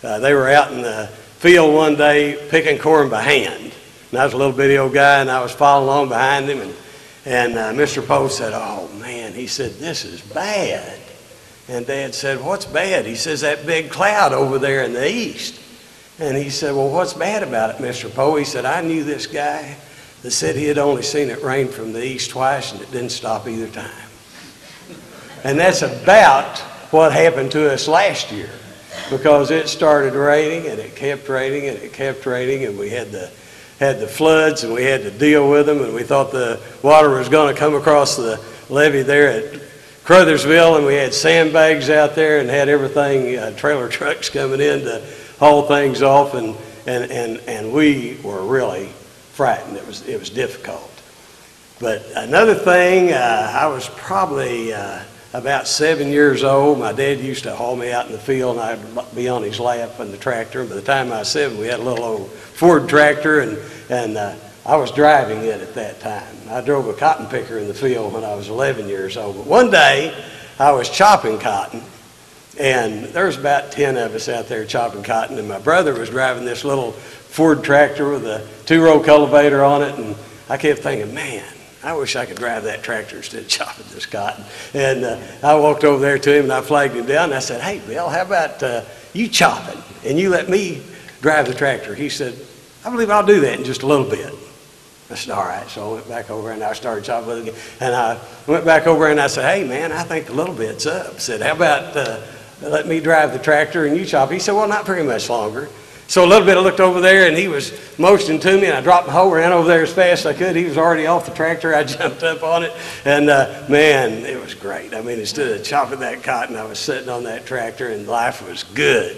they were out in the field one day picking corn by hand. And I was a little bitty old guy, and I was following along behind him, and Mr. Poe said, "Oh man," he said, "this is bad." And Dad said, "What's bad?" He says, "That big cloud over there in the east." And he said, "Well, what's bad about it, Mr. Poe?" He said, "I knew this guy that said he had only seen it rain from the east twice, and it didn't stop either time." And that's about what happened to us last year, because it started raining, and it kept raining, and it kept raining, and we had the floods, and we had to deal with them, and we thought the water was going to come across the levee there at Crothersville, and we had sandbags out there and had everything, trailer trucks coming in to haul things off, and we were really frightened. It was difficult. But another thing, I was probably about 7 years old. My dad used to haul me out in the field, and I'd be on his lap in the tractor. And by the time I was 7, we had a little old Ford tractor, and I was driving it at that time. I drove a cotton picker in the field when I was 11 years old. But one day, I was chopping cotton, and there was about 10 of us out there chopping cotton, and my brother was driving this little Ford tractor with a 2-row cultivator on it, and I kept thinking, man, I wish I could drive that tractor instead of chopping this cotton. And I walked over there to him, and I flagged him down, and I said, "Hey, Bill, how about you chopping, and you let me drive the tractor?" He said, "I believe I'll do that in just a little bit." I said, "All right." So I went back over and I started chopping with it again. And I went back over and I said, "Hey, man, I think the little bit's up." I said, "How about let me drive the tractor and you chop?" He said, "Well, not very much longer." So a little bit I looked over there, and he was motioning to me, and I dropped my hoe, ran over there as fast as I could. He was already off the tractor. I jumped up on it, and man, it was great. I mean, instead of chopping that cotton, I was sitting on that tractor, and life was good.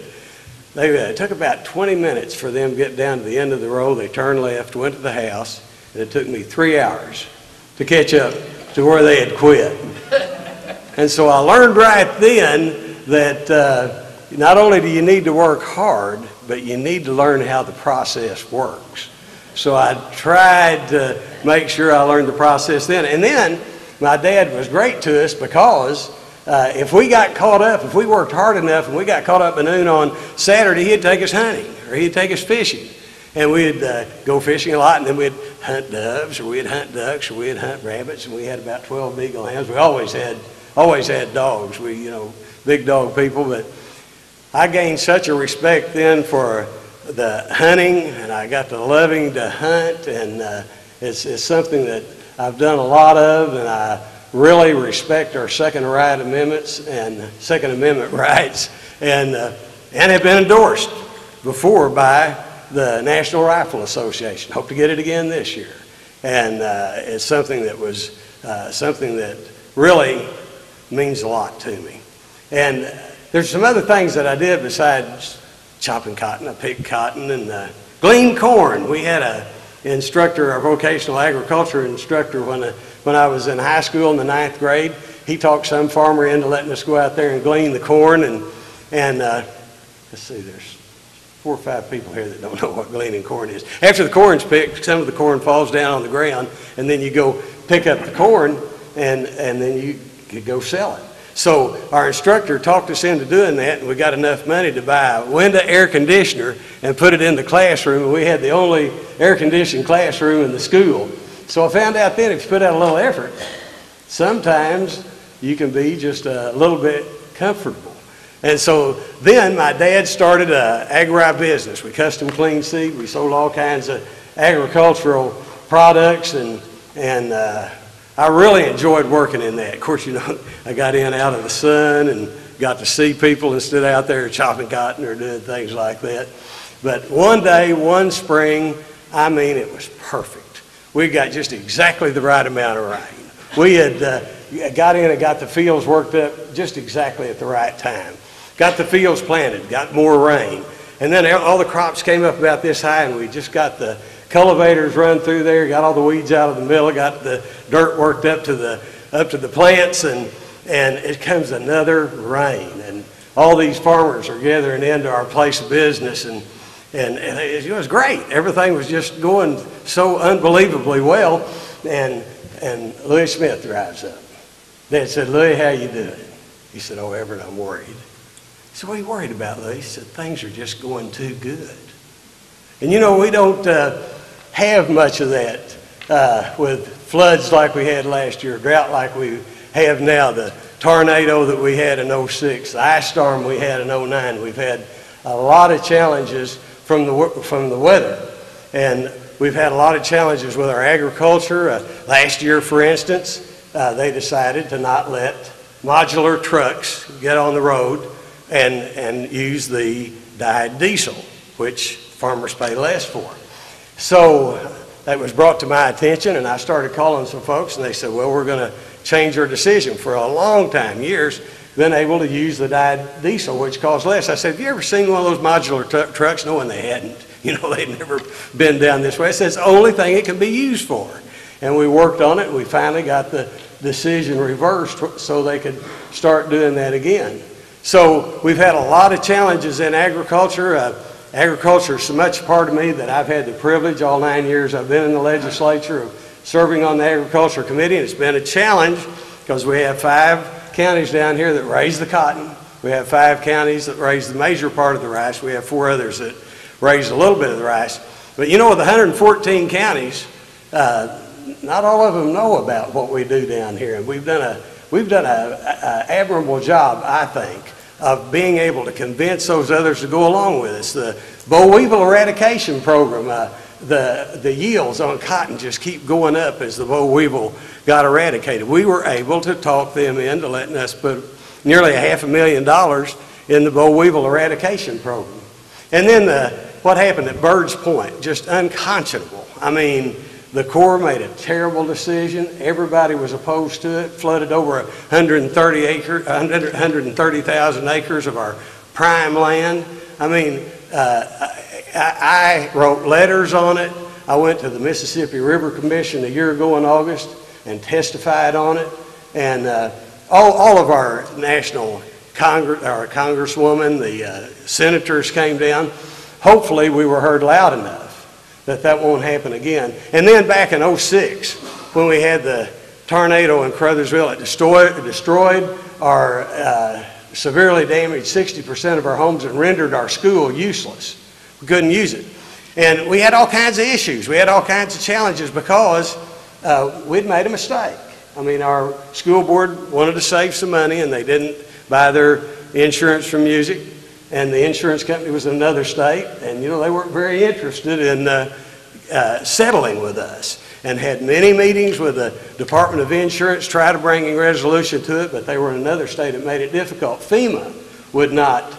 It took about 20 minutes for them to get down to the end of the road. They turned left, went to the house, and it took me 3 hours to catch up to where they had quit. And so I learned right then that not only do you need to work hard, but you need to learn how the process works. So I tried to make sure I learned the process then. And then my dad was great to us, because if we got caught up, if we worked hard enough and we got caught up at noon on Saturday, he'd take us hunting, or he'd take us fishing. And we'd go fishing a lot, and then we'd hunt doves, or we'd hunt ducks, or we'd hunt rabbits, and we had about 12 beagle hens. We always had dogs. We, big dog people, but I gained such a respect then for the hunting, and I got to loving to hunt, and it's something that I've done a lot of, and I really respect our Second Amendment rights, and have been endorsed before by the National Rifle Association. Hope to get it again this year, and it's something that was something that really means a lot to me. And there's some other things that I did besides chopping cotton. I picked cotton and gleaned corn. We had a instructor, our vocational agriculture instructor, when I was in high school in the 9th grade. He talked some farmer into letting us go out there and glean the corn. And let's see, there's 4 or 5 people here that don't know what gleaning corn is. After the corn's picked, some of the corn falls down on the ground, and then you go pick up the corn, and then you could go sell it. So our instructor talked us into doing that, and we got enough money to buy a window air conditioner and put it in the classroom, and we had the only air-conditioned classroom in the school. So I found out then, if you put out a little effort, sometimes you can be just a little bit comfortable. And so then my dad started an agri-business. We custom cleaned seed. We sold all kinds of agricultural products, and I really enjoyed working in that. Of course, I got in out of the sun and got to see people instead of out there chopping cotton or doing things like that. But one day, one spring, I mean, it was perfect. We got just exactly the right amount of rain. We had got in and got the fields worked up just exactly at the right time. Got the fields planted, got more rain. And then all the crops came up about this high, and we just got the cultivators run through there, got all the weeds out of the middle, got the dirt worked up to the plants, and and it comes another rain, and all these farmers are gathering into our place of business, and it was great. Everything was just going so unbelievably well, and Louis Smith drives up. Dad said, "Louis, how you doing?" He said, "Oh, Everett, I'm worried." I said, "What are you worried about, Louis?" He said, "Things are just going too good." And you know, we don't have much of that with floods like we had last year, drought like we have now, the tornado that we had in '06, the ice storm we had in '09. We've had a lot of challenges from the weather, and we've had a lot of challenges with our agriculture. Last year, for instance, they decided to not let modular trucks get on the road and use the dyed diesel, which farmers pay less for. So that was brought to my attention, and I started calling some folks, and they said, "Well, we're going to change our decision." For a long time, years, been able to use the dyed diesel, which costs less. I said, "Have you ever seen one of those modular trucks?" No, and they hadn't. You know, they'd never been down this way. I said, "It's the only thing it can be used for." And we worked on it, and we finally got the decision reversed so they could start doing that again. So we've had a lot of challenges in agriculture. Agriculture is so much a part of me that I've had the privilege all 9 years I've been in the legislature of serving on the Agriculture Committee, and it's been a challenge because we have 5 counties down here that raise the cotton. We have 5 counties that raise the major part of the rice. We have 4 others that raise a little bit of the rice. But you know, with 114 counties, not all of them know about what we do down here, and we've done a admirable job, I think, of being able to convince those others to go along with us. The boll weevil eradication program, the yields on cotton just keep going up as the boll weevil got eradicated. We were able to talk them into letting us put nearly $500,000 in the boll weevil eradication program. And then what happened at Bird's Point, just unconscionable. I mean, the Corps made a terrible decision. Everybody was opposed to it. Flooded over 130,000 acres of our prime land. I mean, I wrote letters on it. I went to the Mississippi River Commission a year ago in August and testified on it. And all of our national our congresswoman, the senators came down. Hopefully we were heard loud enough that won't happen again. And then back in '06, when we had the tornado in Crothersville, it destroyed our, severely damaged 60% of our homes and rendered our school useless. We couldn't use it. And we had all kinds of issues. We had all kinds of challenges because we'd made a mistake. I mean, our school board wanted to save some money, and they didn't buy their insurance from music. And the insurance company was in another state, and you know, they weren't very interested in settling with us, and had many meetings with the Department of Insurance, tried to bring a resolution to it, but they were in another state. It made it difficult. FEMA would not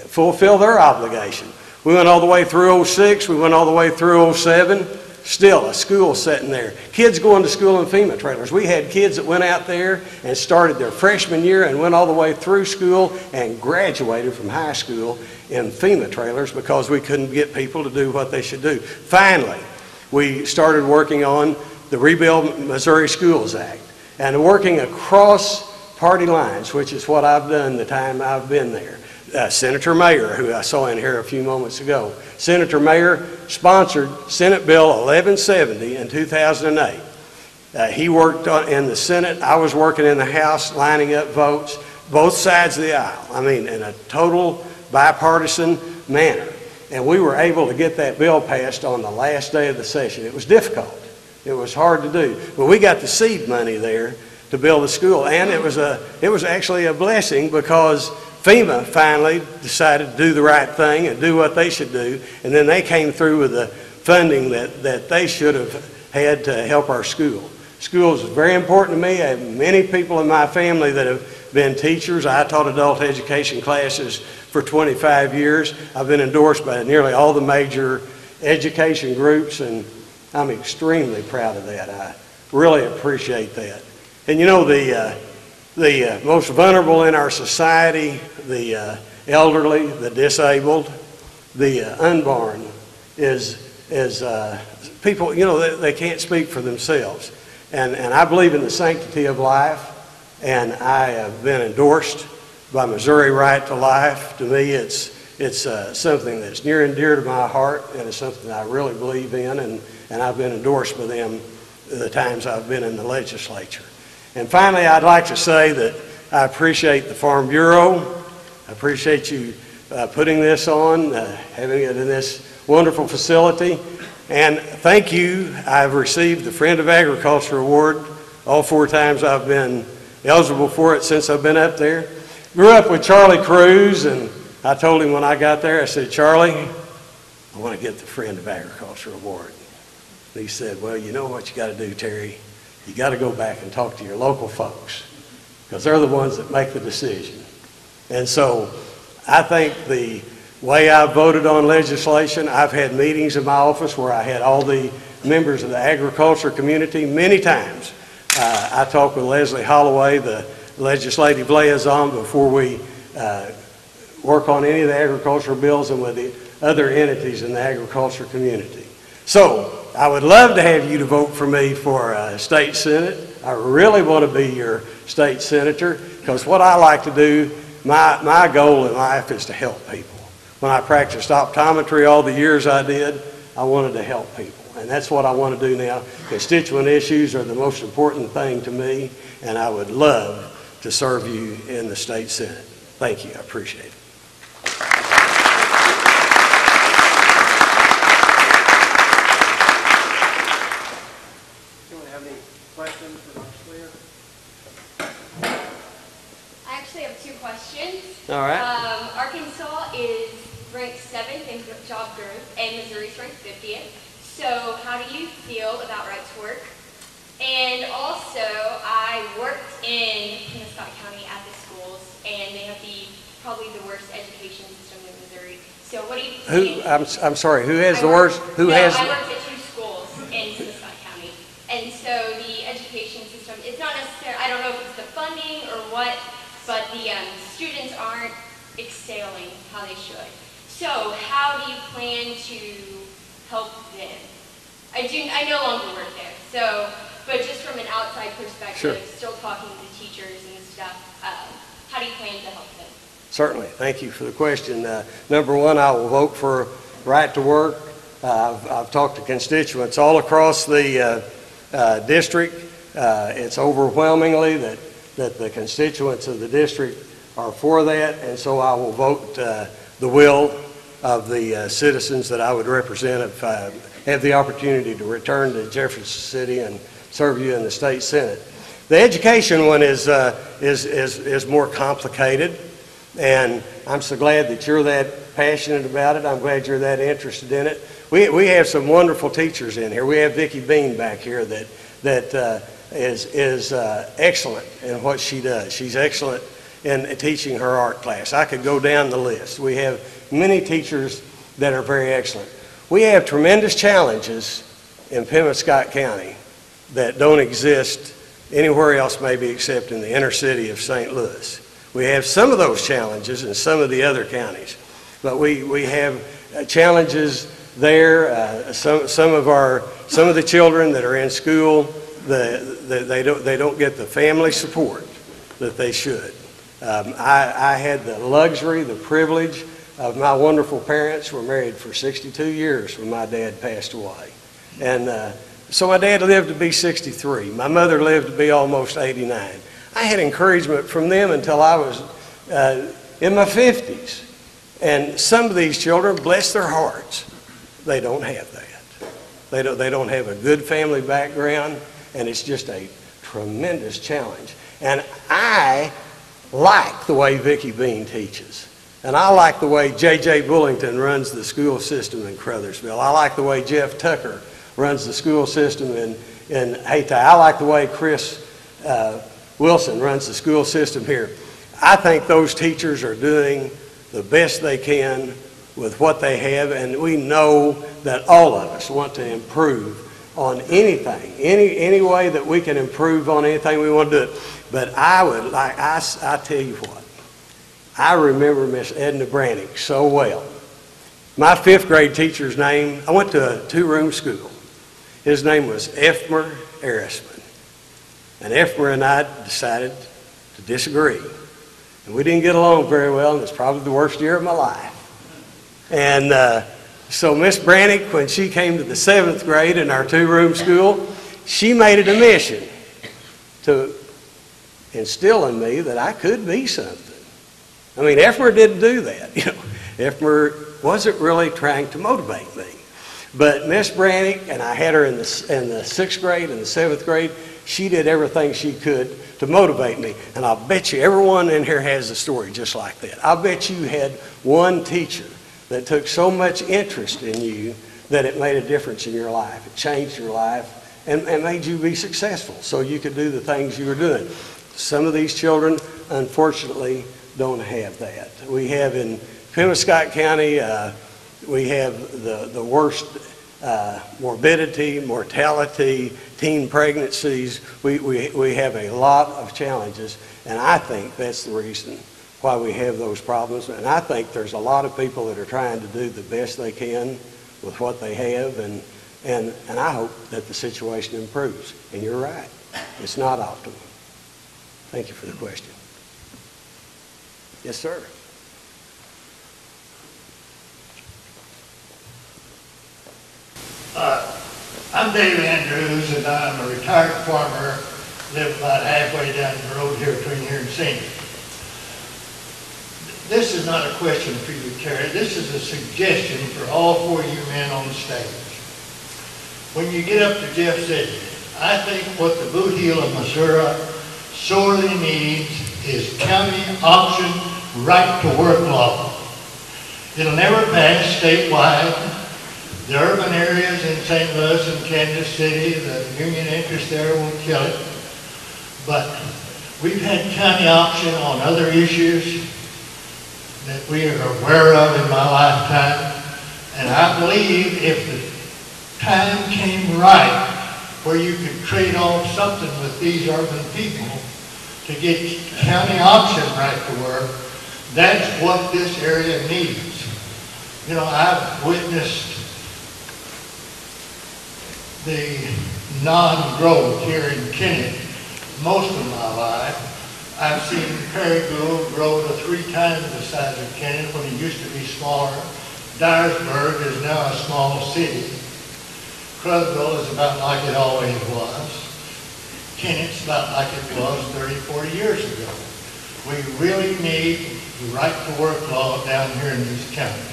fulfill their obligation. We went all the way through '06, we went all the way through '07, still a school sitting there. Kids going to school in FEMA trailers. We had kids that went out there and started their freshman year and went all the way through school and graduated from high school in FEMA trailers because we couldn't get people to do what they should do. Finally, we started working on the Rebuild Missouri Schools Act and working across party lines, which is what I've done the time I've been there. Senator Mayer, who I saw in here a few moments ago. Senator Mayer sponsored Senate Bill 1170 in 2008. He worked in the Senate. I was working in the House, lining up votes, both sides of the aisle. I mean, in a total bipartisan manner. And we were able to get that bill passed on the last day of the session. It was difficult. It was hard to do. But we got the seed money there to build a school. And it was actually a blessing because FEMA finally decided to do the right thing and do what they should do, and then they came through with the funding that they should have had to help our school. Schools is very important to me. I have many people in my family that have been teachers. I taught adult education classes for 25 years. I've been endorsed by nearly all the major education groups, and I'm extremely proud of that. I really appreciate that. And you know, the most vulnerable in our society, the elderly, the disabled, the unborn, is people, you know, they can't speak for themselves. And I believe in the sanctity of life. and I have been endorsed by Missouri Right to Life. To me, it's something that's near and dear to my heart, and it's something I really believe in, and I've been endorsed by them the times I've been in the legislature. And finally, I'd like to say that I appreciate the Farm Bureau. I appreciate you putting this on, having it in this wonderful facility. And thank you. I've received the Friend of Agriculture Award all 4 times I've been eligible for it since I've been up there. Grew up with Charlie Cruz, and I told him when I got there, I said, Charlie, I want to get the Friend of Agriculture Award. And he said, well, you know what you got to do, Terry? You got to go back and talk to your local folks, because they're the ones that make the decision. And so I think the way I've voted on legislation, I've had meetings in my office where I had all the members of the agriculture community many times. I talked with Leslie Holloway, the legislative liaison, before we work on any of the agricultural bills, and with the other entities in the agriculture community. So I would love to have you to vote for me for state senate. I really want to be your state senator, because what I like to do, my goal in life is to help people. When I practiced optometry all the years I did, I wanted to help people. And that's what I want to do now. Constituent issues are the most important thing to me, and I would love to serve you in the state senate. Thank you. I appreciate it. Anyone have any questions for Dr. Slater? I actually have 2 questions. All right. Arkansas is ranked 7th in job growth, and Missouri's ranked 50th. So how do you feel about right to work? And also, I worked in Scott County at the schools, and they have probably the worst education system in Missouri. So what do you think? I'm sorry, who has the worst? I worked at 2 schools in Scott County. And so the education system, it's not necessarily, I don't know if it's the funding or what, but the students aren't excelling how they should. So how do you plan to help them? I no longer work there, so, but just from an outside perspective, Sure. Still talking to teachers and stuff, how do you plan to help them? Certainly. Thank you for the question. Number one, I will vote for right to work. I've talked to constituents all across the district. It's overwhelmingly that the constituents of the district are for that, and so I will vote the will of the citizens that I would represent if I have the opportunity to return to Jefferson City and serve you in the state senate. The education one is more complicated, and I'm so glad that you're that passionate about it. I'm glad you're that interested in it. We have some wonderful teachers in here. We have Vicki Bean back here that is excellent in what she does. She's excellent in teaching her art class. I could go down the list. We have many teachers that are very excellent. We have tremendous challenges in Scott County that don't exist anywhere else maybe except in the inner city of St. Louis. We have some of those challenges in some of the other counties, but we have challenges there. Some of the children that are in school, they don't get the family support that they should. I had the luxury, the privilege of my wonderful parents were married for 62 years when my dad passed away. And so my dad lived to be 63. My mother lived to be almost 89. I had encouragement from them until I was in my 50s. And some of these children, bless their hearts, they don't have that. They don't have a good family background, and it's just a tremendous challenge. And I like the way Vicki Bean teaches. And I like the way J.J. Bullington runs the school system in Crothersville. I like the way Jeff Tucker runs the school system in Hayti. I like the way Chris Wilson runs the school system here. I think those teachers are doing the best they can with what they have, and we know that all of us want to improve on anything, any way that we can improve on anything, we want to do it. But I tell you what, I remember Miss Edna Brannick so well. My 5th grade teacher's name, I went to a 2-room school. His name was Efmer Erisman. And Efmer and I decided to disagree. And we didn't get along very well, and it's probably the worst year of my life. And so Miss Brannick, when she came to the 7th grade in our 2-room school, she made it a mission to instill in me that I could be something. I mean, Efmer didn't do that. You know, Efmer wasn't really trying to motivate me. But Miss Brannick, and I had her in the 6th grade and the 7th grade, she did everything she could to motivate me. And I'll bet you everyone in here has a story just like that. I'll bet you had one teacher that took so much interest in you that it made a difference in your life. It changed your life and made you be successful so you could do the things you were doing. Some of these children, unfortunately, don't have that. We have in Pemiscot County, we have the worst morbidity, mortality, teen pregnancies. We have a lot of challenges, and I think that's the reason why we have those problems. And I think there's a lot of people that are trying to do the best they can with what they have, and I hope that the situation improves. And you're right, it's not optimal. Thank you for the question. Yes, sir. I'm Dave Andrews, and I'm a retired farmer, live about halfway down the road here between here and Senior. This is not a question for you, Terry. This is a suggestion for all 4 of you men on the stage. When you get up to Jeff City, I think what the boot heel of Missouri sorely needs is county option right to work law. It'll never pass statewide. The urban areas in St. Louis and Kansas City, the union interest there will kill it. But we've had county option on other issues that we are aware of in my lifetime. And I believe if the time came right where you could trade off something with these urban people to get county option right to work, that's what this area needs. You know, I've witnessed the non-growth here in Kennett most of my life. I've seen Perry Gould grow to 3 times the size of Kennett when it used to be smaller. Dyersburg is now a small city. Cruzville is about like it always was. Kennett's about like it was 30, 40 years ago. We really need the right to work law down here in these counties.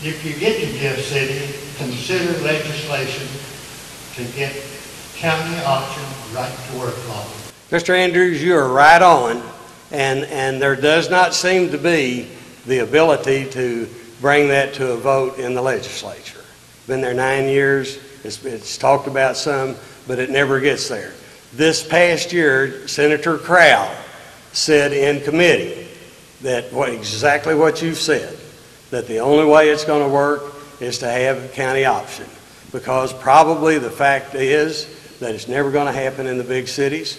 If you get to Jeff City, consider legislation to get county option right to work law. Mr. Andrews, you are right on, and there does not seem to be the ability to bring that to a vote in the legislature. Been there 9 years, it's talked about some, but it never gets there. This past year, Senator Crowell said in committee that exactly what you've said, that the only way it's going to work is to have county option, because probably the fact is that it's never going to happen in the big cities,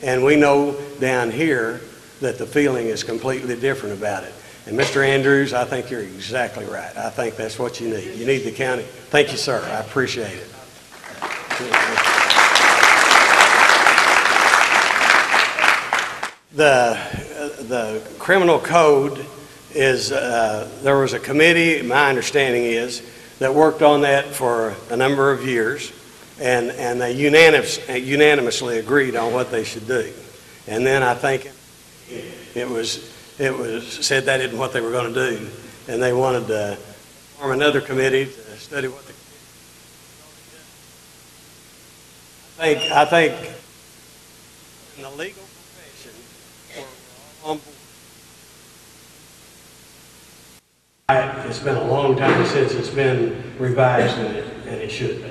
and we know down here that the feeling is completely different about it. And Mr. Andrews, I think you're exactly right. I think that's what you need. You need the county. Thank you, sir. I appreciate it. The criminal code is, there was a committee, my understanding is, that worked on that for a number of years, and they unanimously agreed on what they should do. And then I think it was said that isn't what they were going to do, and they wanted to form another committee to study what the I think in the legal profession, we're all on board. It's been a long time since it's been revised, and it should be.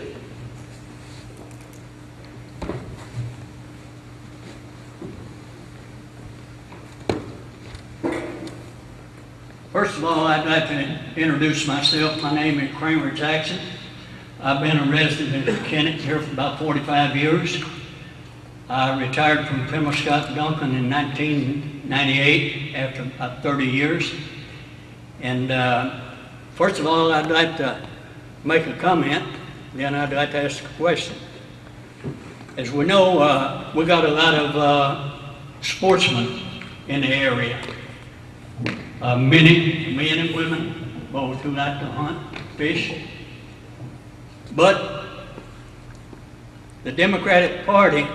First of all, I'd like to introduce myself. My name is Kramer Jackson. I've been a resident in Kennett here for about 45 years. I retired from Pemiscot Dunklin in 1998 after about 30 years. And first of all, I'd like to make a comment, then I'd like to ask a question. As we know, we got a lot of sportsmen in the area. Many men and women, both who like to hunt, fish. But the Democratic Party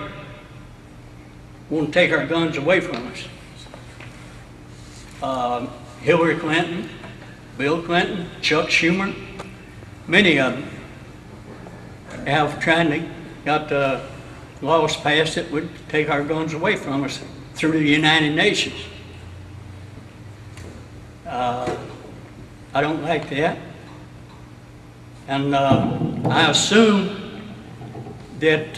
won't take our guns away from us. Hillary Clinton, Bill Clinton, Chuck Schumer, many of them have got laws passed that would take our guns away from us through the United Nations. I don't like that. And I assume that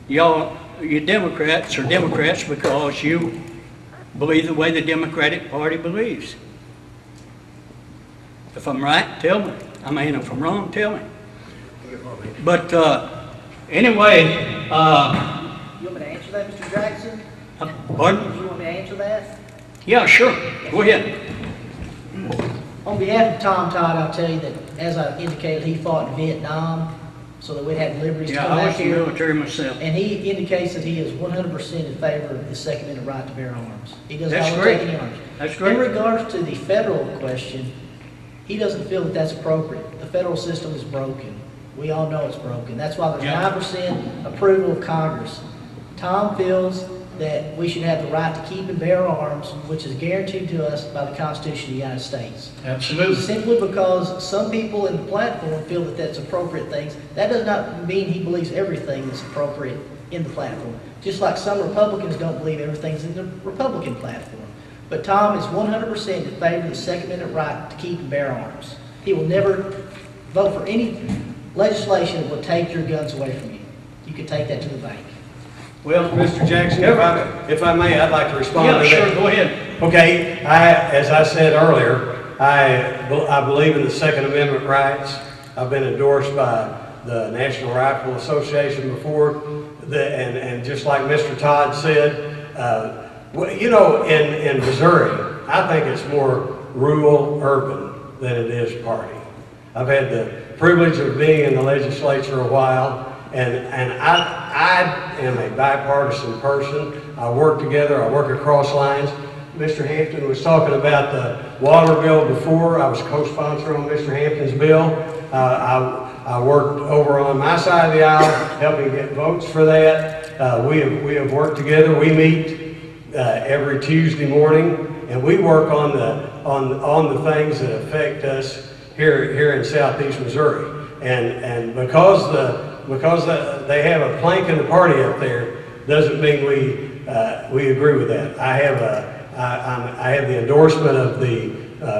you Democrats are Democrats because you believe the way the Democratic Party believes. If I'm right, tell me. I mean, if I'm wrong, tell me. But anyway, You want me to answer that, Mr. Jackson? pardon? You want me to answer that? Yeah, sure. Go ahead. On behalf of Tom Todd, I'll tell you that, as I indicated, he fought in Vietnam so that we'd have liberties to Yeah, come I back was in the here. military myself. And he indicates that he is 100% in favor of the Second Amendment right to bear arms. He does That's not want to take great. any arms. That's great. In regards to the federal question, he doesn't feel that that's appropriate. The federal system is broken. We all know it's broken. That's why there's Yeah. 9% approval of Congress. Tom feels that we should have the right to keep and bear arms, which is guaranteed to us by the Constitution of the United States. Absolutely. Simply because some people in the platform feel that that's appropriate things, that does not mean he believes everything is appropriate in the platform. Just like some Republicans don't believe everything's in the Republican platform. But Tom is 100% in favor of the Second Amendment right to keep and bear arms. He will never vote for any legislation that will take your guns away from you. You can take that to the bank. Well, Mr. Jackson, if I may, I'd like to respond to Yeah, that. sure, go ahead. Okay, as I said earlier, I believe in the Second Amendment rights. I've been endorsed by the National Rifle Association before, and just like Mr. Todd said, you know, in Missouri, I think it's more rural, urban than it is party. I've had the privilege of being in the legislature a while, and I am a bipartisan person. I work together, I work across lines. Mr. Hampton was talking about the water bill before. I was co-sponsor on Mr. Hampton's bill. I worked over on my side of the aisle, helping get votes for that. We have worked together. We meet every Tuesday morning, and we work on the things that affect us here in Southeast Missouri. And because they have a plank in the party up there, doesn't mean we agree with that. I have the endorsement of the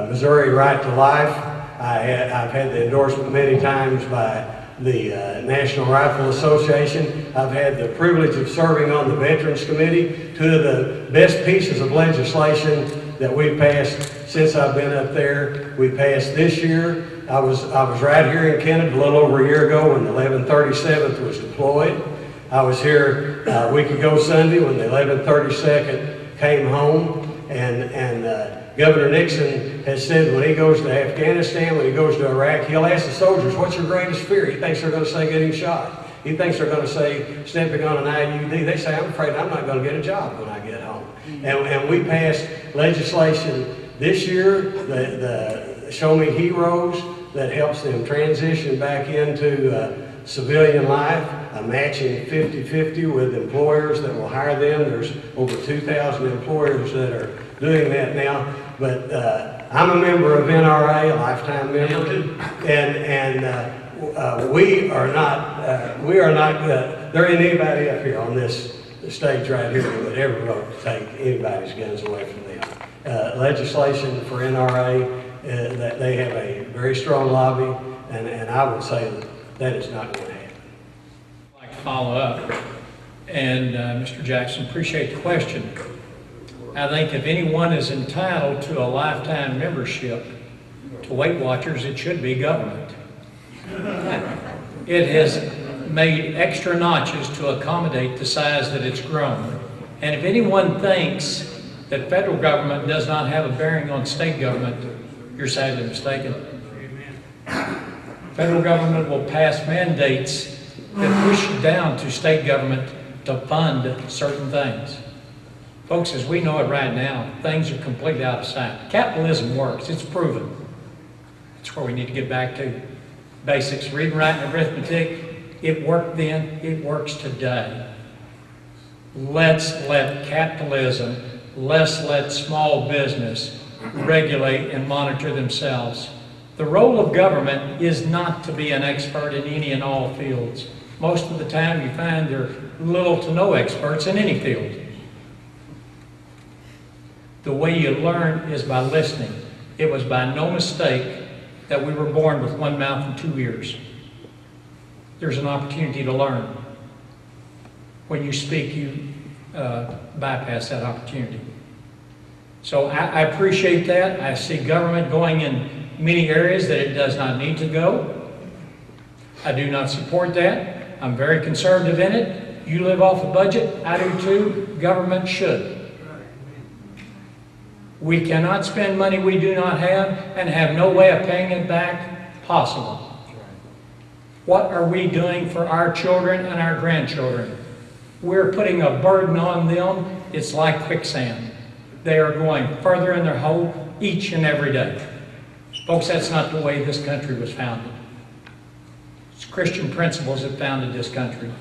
Missouri Right to Life. I've had the endorsement many times by the National Rifle Association. I've had the privilege of serving on the Veterans Committee. Two of the best pieces of legislation that we've passed since I've been up there, we passed this year. I was right here in Kennett a little over a year ago when the 1137th was deployed. I was here a week ago Sunday when the 1132nd came home, and Governor Nixon has said when he goes to Afghanistan, when he goes to Iraq, he'll ask the soldiers, what's your greatest fear? He thinks they're going to say getting shot. He thinks they're going to say stepping on an IUD. They say, I'm afraid I'm not going to get a job when I get home. And we passed legislation this year, the Show Me Heroes, that helps them transition back into civilian life, matching 50-50 with employers that will hire them. There's over 2,000 employers that are doing that now. But I'm a member of NRA, a lifetime member, and we are not, there ain't anybody up here on this stage right here that would ever vote to take anybody's guns away from them. Legislation for NRA, that they have a very strong lobby, and I would say that is not going to happen. I'd like to follow up. And Mr. Jackson, appreciate the question. I think if anyone is entitled to a lifetime membership to Weight Watchers, it should be government. It has made extra notches to accommodate the size that it's grown. And if anyone thinks that federal government does not have a bearing on state government, you're sadly mistaken. Federal government will pass mandates that push down to state government to fund certain things. Folks, as we know it right now, things are completely out of sight. Capitalism works. It's proven. It's where we need to get back to. Basics, reading, writing, arithmetic. It worked then. It works today. Let's let capitalism, let's let small business regulate and monitor themselves. The role of government is not to be an expert in any and all fields. Most of the time you find there are little to no experts in any field. The way you learn is by listening. It was by no mistake that we were born with one mouth and 2 ears. There's an opportunity to learn. When you speak, you bypass that opportunity. So I appreciate that. I see government going in many areas that it does not need to go. I do not support that. I'm very conservative in it. You live off a budget. I do too. Government should. We cannot spend money we do not have and have no way of paying it back possible. What are we doing for our children and our grandchildren? We're putting a burden on them. It's like quicksand. They are going further in their hole each and every day. Folks, that's not the way this country was founded. It's Christian principles that founded this country.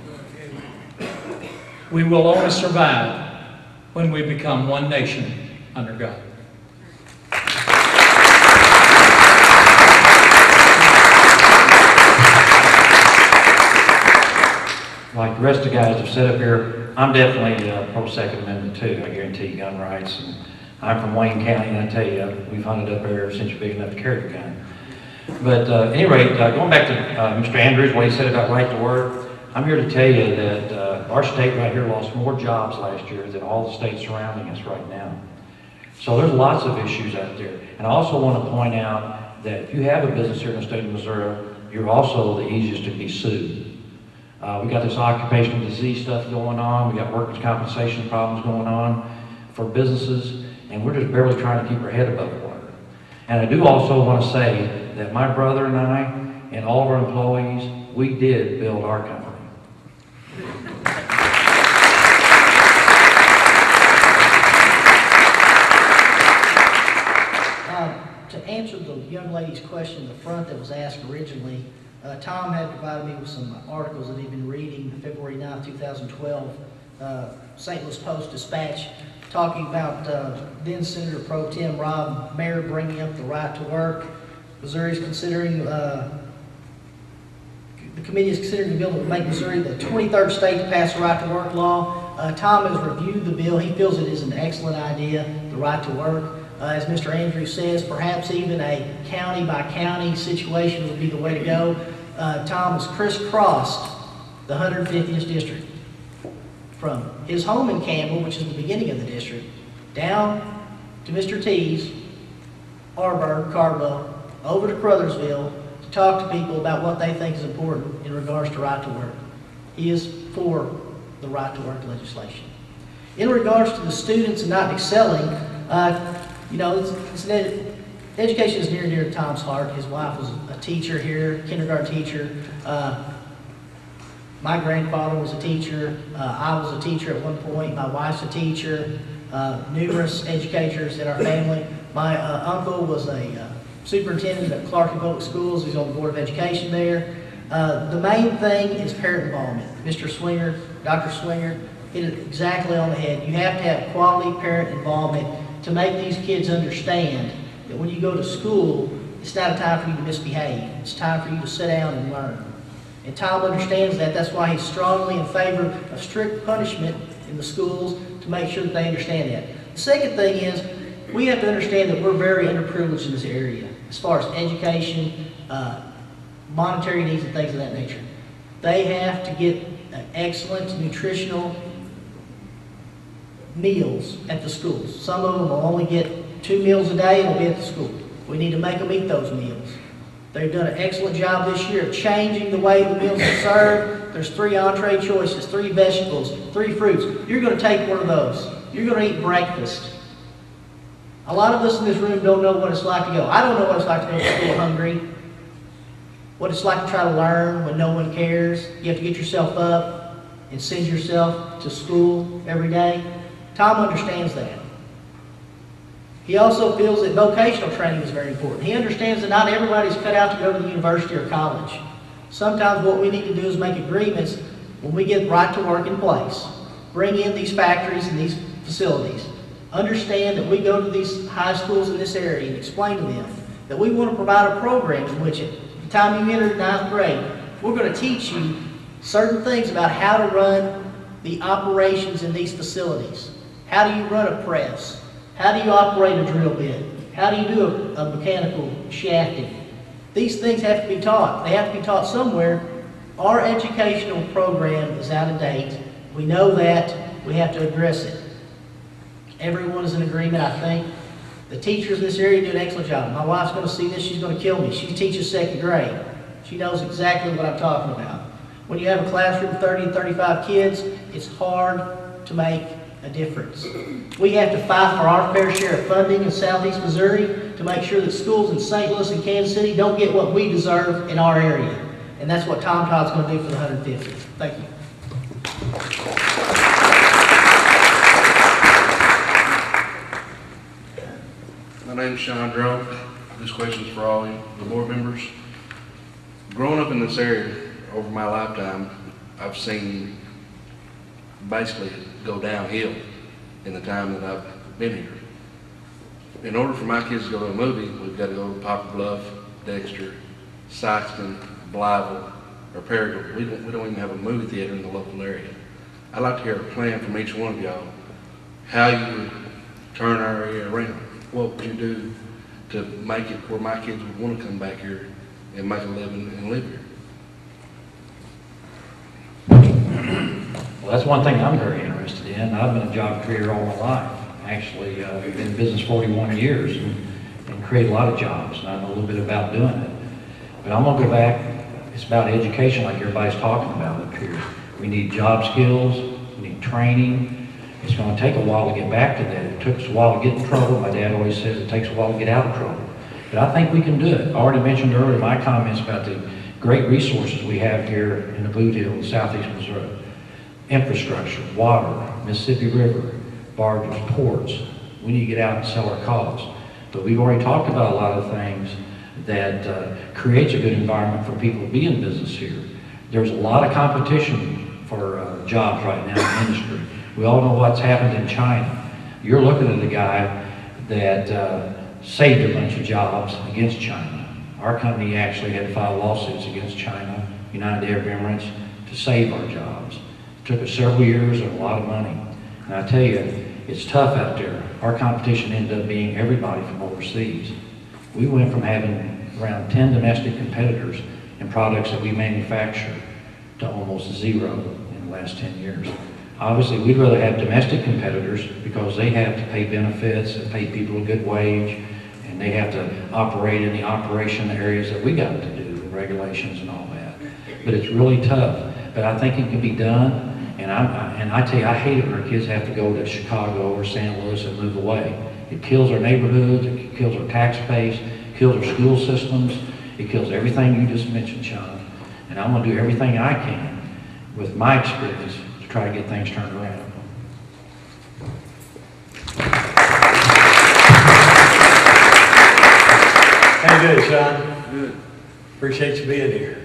We will only survive when we become one nation under God. Like the rest of the guys have said up here, I'm definitely pro-Second Amendment too. I guarantee you gun rights. And I'm from Wayne County, and I tell you, we've hunted up there since you're big enough to carry a gun. But at any rate, going back to Mr. Andrews, what he said about right to work, I'm here to tell you that our state right here lost more jobs last year than all the states surrounding us right now. So there's lots of issues out there. And I also want to point out that if you have a business here in the state of Missouri, you're also the easiest to be sued. We got this occupational disease stuff going on. We got workers' compensation problems going on for businesses, and we're just barely trying to keep our head above water. And I do also want to say that my brother and I and all of our employees, we did build our company. To answer the young lady's question in the front that was asked originally, Tom had provided me with some articles that he'd been reading February 9, 2012, St. Louis Post-Dispatch, talking about then Senator Pro Tem Rob Mayer bringing up the right to work. Missouri's considering, the committee is considering the bill that would make Missouri the 23rd state to pass the right to work law. Tom has reviewed the bill. He feels it is an excellent idea, the right to work. As Mr. Andrews says, perhaps even a county-by-county situation would be the way to go. Tom has crisscrossed the 150th district from his home in Campbell, which is the beginning of the district, down to Mr. T's, Arburg, Cardwell, over to Crothersville to talk to people about what they think is important in regards to right to work. He is for the right to work legislation. In regards to the students and not excelling, you know, education is near and dear to Tom's heart. His wife was a teacher here, kindergarten teacher. My grandfather was a teacher. I was a teacher at one point. My wife's a teacher. Numerous educators in our family. My uncle was a superintendent at Clark Public Schools. He's on the Board of Education there. The main thing is parent involvement. Mr. Swinger, Dr. Swinger, hit it exactly on the head. You have to have quality parent involvement to make these kids understand that when you go to school, it's not a time for you to misbehave. It's time for you to sit down and learn. And Tom understands that. That's why he's strongly in favor of strict punishment in the schools to make sure that they understand that. The second thing is we have to understand that we're very underprivileged in this area as far as education, monetary needs, and things of that nature. They have to get excellent nutritional meals at the schools. Some of them will only get 2 meals a day and will be at the school. We need to make them eat those meals. They've done an excellent job this year of changing the way the meals are served. There's 3 entree choices, 3 vegetables, 3 fruits. You're going to take one of those. You're going to eat breakfast. A lot of us in this room don't know what it's like to go. I don't know what it's like to go to school hungry. What it's like to try to learn when no one cares. You have to get yourself up and send yourself to school every day. Tom understands that. He also feels that vocational training is very important. He understands that not everybody's cut out to go to the university or college. Sometimes what we need to do is make agreements when we get right to work in place. Bring in these factories and these facilities. Understand that we go to these high schools in this area and explain to them that we want to provide a program in which at the time you enter 9th grade, we're going to teach you certain things about how to run the operations in these facilities. How do you run a press? How do you operate a drill bit? How do you do a mechanical shafting? These things have to be taught. They have to be taught somewhere. Our educational program is out of date. We know that. We have to address it. Everyone is in agreement, I think. The teachers in this area do an excellent job. My wife's going to see this. She's going to kill me. She teaches 2nd grade. She knows exactly what I'm talking about. When you have a classroom of 30 and 35 kids, it's hard to make a difference. We have to fight for our fair share of funding in Southeast Missouri to make sure that schools in St. Louis and Kansas City don't get what we deserve in our area. And that's what Tom Todd's going to do for the 150. Thank you. My name's Sean Drone. This question's for all the board members. Growing up in this area over my lifetime, I've seen basically go downhill in the time that I've been here. In order for my kids to go to a movie, we've got to go to Poplar Bluff, Dexter, Sykeston, Blytheville, or Perryville. We don't even have a movie theater in the local area. I'd like to hear a plan from each one of y'all, how you would turn our area around. What would you do to make it where my kids would want to come back here and make a living and live here? Well, that's one thing I'm very interested in. I've been a job creator all my life. Actually, I've been in business 41 years and created a lot of jobs, and I know a little bit about doing it. But I'm going to go back. It's about education like everybody's talking about up here. We need job skills, we need training. It's going to take a while to get back to that. It took us a while to get in trouble. My dad always says it takes a while to get out of trouble. But I think we can do it. I already mentioned earlier in my comments about the great resources we have here in the Boot Hill in southeast Missouri. Infrastructure, water, Mississippi River, barges, ports. We need to get out and sell our cause. But we've already talked about a lot of things that creates a good environment for people to be in business here. There's a lot of competition for jobs right now in the industry. We all know what's happened in China. You're looking at a guy that saved a bunch of jobs against China. Our company actually had to file lawsuits against China, United Arab Emirates, to save our jobs. It took us several years and a lot of money. And I tell you, it's tough out there. Our competition ended up being everybody from overseas. We went from having around 10 domestic competitors in products that we manufacture to almost zero in the last 10 years. Obviously, we'd rather have domestic competitors because they have to pay benefits and pay people a good wage, and they have to operate in the operation areas that we got to do, the regulations and all that. But it's really tough. But I think it can be done. And I tell you, I hate it when our kids have to go to Chicago or St. Louis and move away. It kills our neighborhoods, it kills our tax base, it kills our school systems, it kills everything you just mentioned, Sean. And I'm going to do everything I can with my experience to try to get things turned around. How you doing, Sean? Good. Appreciate you being here.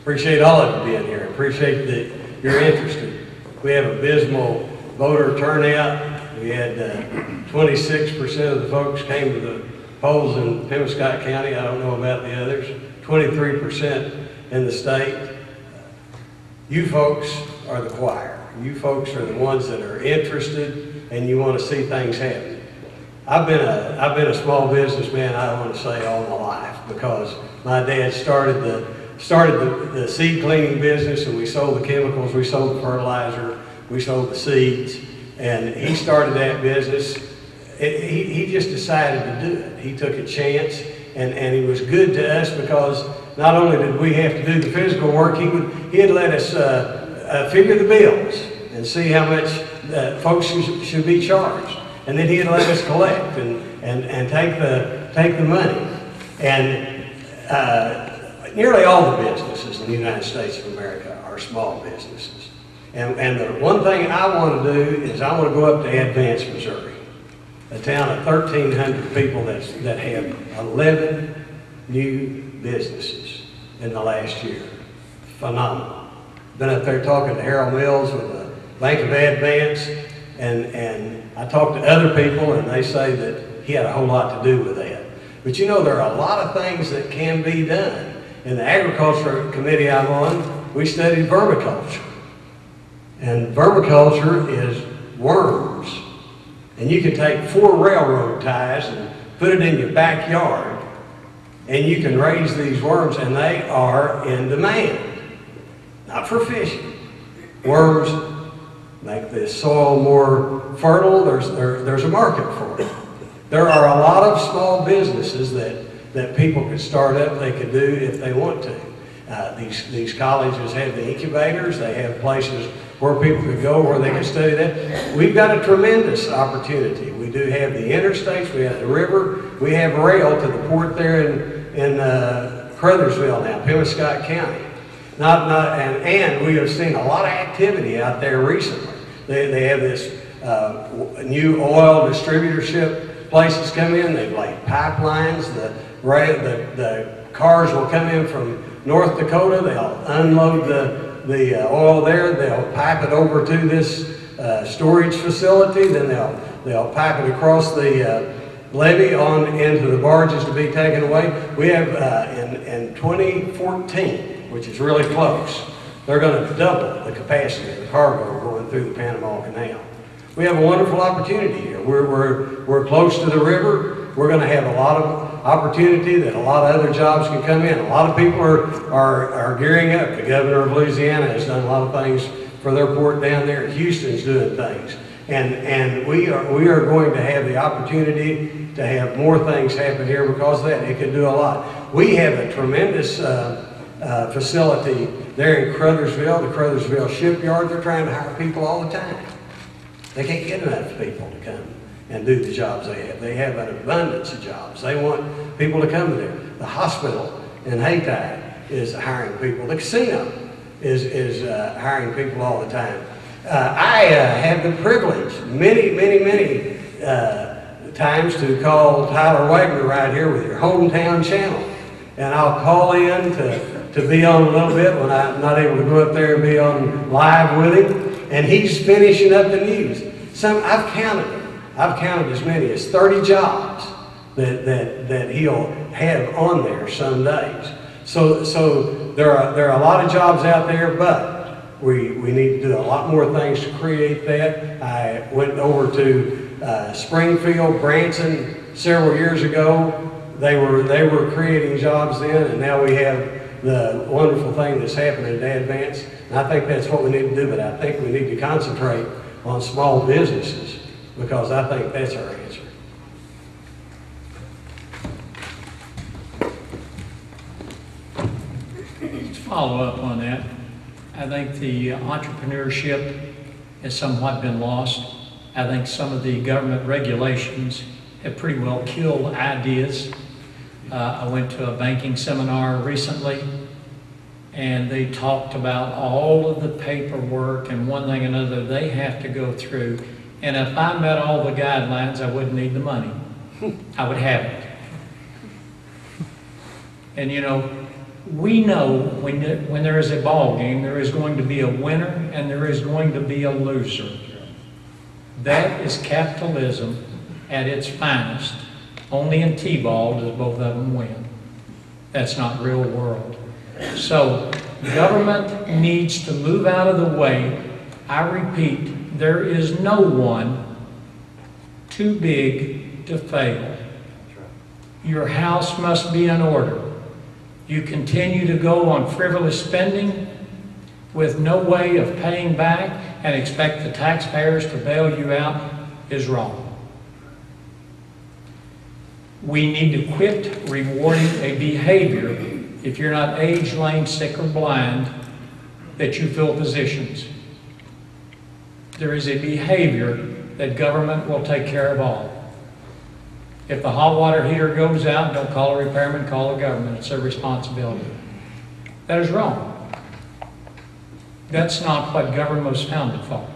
Appreciate all of you being here. Appreciate that you're interested. We have abysmal voter turnout. We had 26% of the folks came to the polls in Pemiscot County. I don't know about the others. 23% in the state. You folks are the choir. You folks are the ones that are interested and you want to see things happen. I've been a small businessman, I want to say, all my life because my dad started the seed cleaning business, and we sold the chemicals, we sold the fertilizer, we sold the seeds, and he started that business. He just decided to do it. He took a chance, and he was good to us because not only did we have to do the physical work, he'd let us figure the bills and see how much folks should be charged, and then he'd let us collect and take the money. And nearly all the businesses in the United States of America are small businesses. And the one thing I want to do is I want to go up to Advance, Missouri, a town of 1,300 people that have 11 new businesses in the last year. Phenomenal. Been up there talking to Harold Mills with the Bank of Advance, and I talked to other people, and they say that he had a whole lot to do with that. But you know, there are a lot of things that can be done. In the agriculture committee I'm on, we studied vermiculture. And vermiculture is worms. And you can take 4 railroad ties and put it in your backyard, and you can raise these worms, and they are in demand. Not for fishing. Worms make the soil more fertile. There's a market for it. There are a lot of small businesses that people could start up, they could do if they want to. These colleges have the incubators. They have places where people could go where they can study that. We've got a tremendous opportunity. We do have the interstates, we have the river, we have rail to the port there in Crothersville now, Pemiscot County. And we have seen a lot of activity out there recently. They have this new oil distributorship places come in. They've laid pipelines. The cars will come in from North Dakota. They'll unload the oil there. They'll pipe it over to this storage facility. Then they'll pipe it across the levee on into the barges to be taken away. We have in 2014, which is really close, they're going to double the capacity of the cargo going through the Panama Canal. We have a wonderful opportunity here. We're close to the river. We're going to have a lot of opportunity that a lot of other jobs can come in. A lot of people are gearing up. The governor of Louisiana has done a lot of things for their port down there. Houston's doing things. And we are going to have the opportunity to have more things happen here because of that. It can do a lot. We have a tremendous facility there in Crothersville, the Crothersville shipyard. They're trying to hire people all the time. They can't get enough people to come and do the jobs they have. They have an abundance of jobs. They want people to come there. The hospital in Haytide is hiring people. The casino is hiring people all the time. I have the privilege many times to call Tyler Wagner right here with your hometown channel. And I'll call in to be on a little bit when I'm not able to go up there and be on live with him. And he's finishing up the news. I've counted as many as 30 jobs that he'll have on there some days. So there are a lot of jobs out there, but we need to do a lot more things to create that. I went over to Springfield, Branson several years ago. They were creating jobs then, and now we have the wonderful thing that's happening at Advance. And I think that's what we need to do, but I think we need to concentrate on small businesses because I think that's our answer. To follow up on that, I think the entrepreneurship has somewhat been lost. I think some of the government regulations have pretty well killed ideas. I went to a banking seminar recently, and they talked about all of the paperwork and one thing and another they have to go through. And if I met all the guidelines, I wouldn't need the money. I would have it. And you know, we know when there is a ball game, there is going to be a winner and there is going to be a loser. That is capitalism at its finest. Only in T-ball does both of them win. That's not real world. So government needs to move out of the way. I repeat, there is no one too big to fail. Your house must be in order. You continue to go on frivolous spending with no way of paying back and expect the taxpayers to bail you out is wrong. We need to quit rewarding a behavior, if you're not age, lame, sick, or blind, that you fill positions. There is a behavior that government will take care of all. If the hot water heater goes out, don't call a repairman, call the government. It's their responsibility. That is wrong. That's not what government was founded for.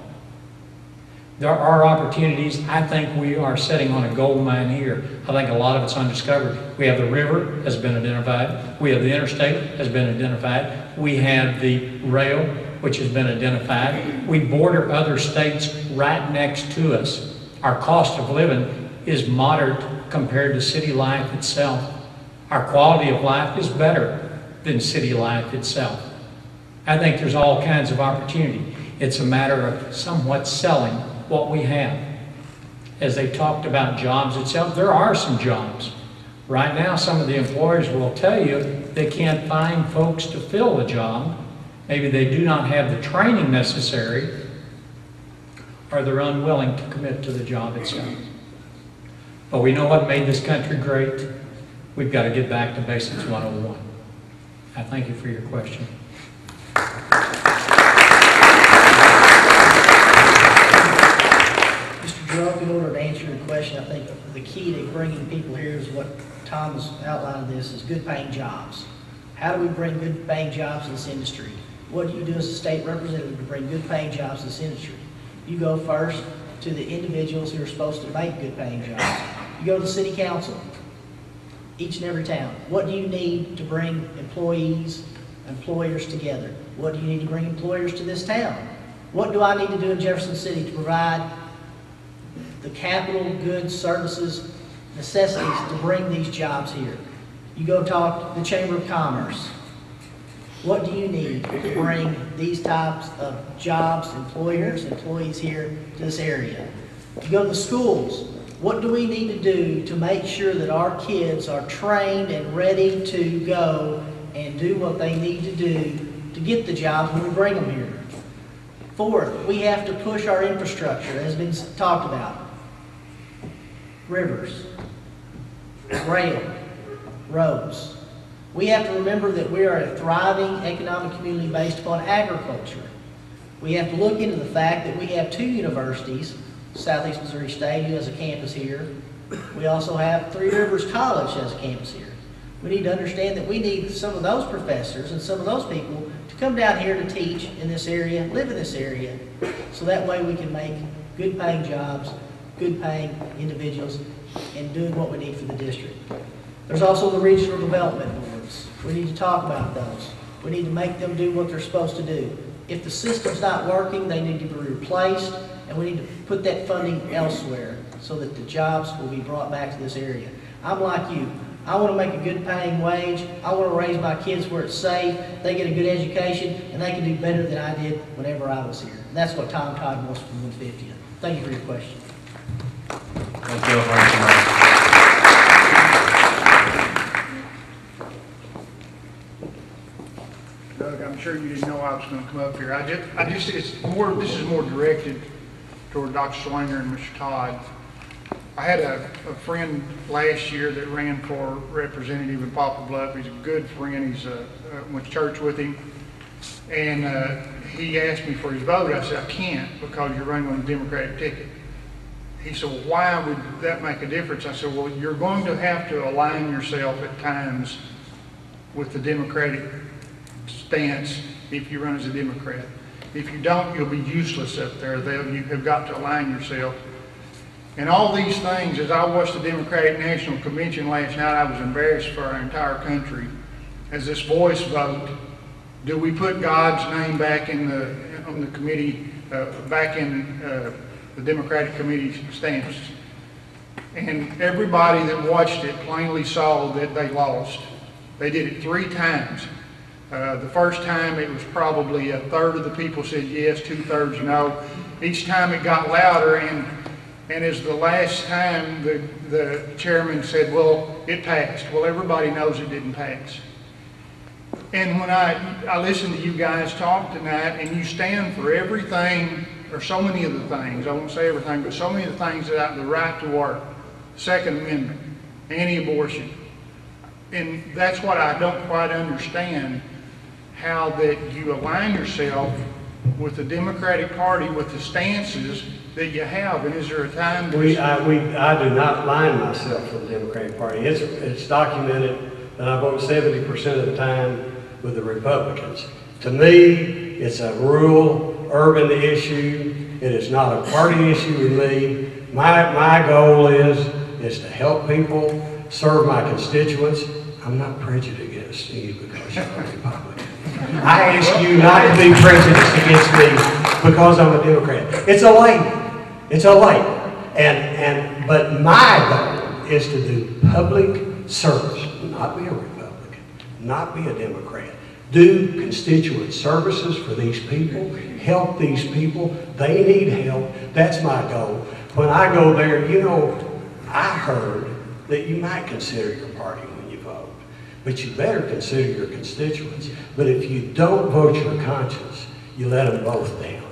There are opportunities. I think we are sitting on a gold mine here. I think a lot of it's undiscovered. We have the river has been identified. We have the interstate has been identified. We have the rail, which has been identified. We border other states right next to us. Our cost of living is moderate compared to city life itself. Our quality of life is better than city life itself. I think there's all kinds of opportunity. It's a matter of somewhat selling what we have. As they talked about jobs itself, there are some jobs. Right now, some of the employers will tell you they can't find folks to fill the job. Maybe they do not have the training necessary, or they're unwilling to commit to the job itself. But we know what made this country great. We've got to get back to Basics 101. I thank you for your question. Mr. Drunk, in order to answer your question, I think the key to bringing people here is what Tom's outlined this is good paying jobs. How do we bring good paying jobs to this industry? What do you do as a state representative to bring good paying jobs to this industry? You go first to the individuals who are supposed to make good paying jobs. You go to the city council, each and every town. What do you need to bring employers together? What do you need to bring employers to this town? What do I need to do in Jefferson City to provide the capital, goods, services, necessities to bring these jobs here? You go talk to the Chamber of Commerce. What do you need to bring these types of jobs, employers, employees here to this area? You go to the schools. What do we need to do to make sure that our kids are trained and ready to go and do what they need to do to get the jobs when we bring them here? Fourth, we have to push our infrastructure, as has been talked about. Rivers, rail, roads. We have to remember that we are a thriving economic community based upon agriculture. We have to look into the fact that we have 2 universities, Southeast Missouri State, who has a campus here. We also have Three Rivers College has a campus here. We need to understand that we need some of those professors and some of those people to come down here to teach in this area, live in this area, so that way we can make good paying jobs, good paying individuals, and doing what we need for the district. There's also the regional development boards. We need to talk about those. We need to make them do what they're supposed to do. If the system's not working, they need to be replaced, and we need to put that funding elsewhere so that the jobs will be brought back to this area. I'm like you. I want to make a good paying wage. I want to raise my kids where it's safe, they get a good education, and they can do better than I did whenever I was here. And that's what Tom Todd wants from 150th. Thank you for your question. Thank you very much. Doug, I'm sure you didn't know I was going to come up here. This is more directed toward Dr. Swanger and Mr. Todd. I had a friend last year that ran for representative in Poplar Bluff. He's a good friend. He's went to church with him, and he asked me for his vote. I said, I can't because you're running on a Democratic ticket. He said, well, why would that make a difference? I said, well, you're going to have to align yourself at times with the Democratic stance if you run as a Democrat. If you don't, you'll be useless up there. You have got to align yourself. And all these things, as I watched the Democratic National Convention last night, I was embarrassed for our entire country. As this voice vote, do we put God's name back on the committee, back in the Democratic committee stance? And everybody that watched it plainly saw that they lost. They did it 3 times. The first time it was probably 1/3 of the people said yes, 2/3 no. Each time it got louder, and as the last time the chairman said, well, it passed. Well, everybody knows it didn't pass. And when I listened to you guys talk tonight, and you stand for everything, or so many of the things, I won't say everything, but so many of the things that the right to work, Second Amendment, anti-abortion. And that's what I don't quite understand, how that you align yourself with the Democratic Party with the stances that you have. And is there a time I do not align myself with the Democratic Party. It's documented that I vote 70% of the time with the Republicans. To me, It's a rural, urban issue. It is not a party issue with me. My goal is to help people, serve my constituents. I'm not prejudiced against you because you're a Republican. I ask you not to be prejudiced against me because I'm a Democrat. It's a label. It's a label. But my goal is to do public service, not be a Republican, not be a Democrat. Do constituent services for these people, help these people. They need help. That's my goal. When I go there, you know, I heard that you might consider your party when you vote, but you better consider your constituents. But if you don't vote your conscience, you let them both down.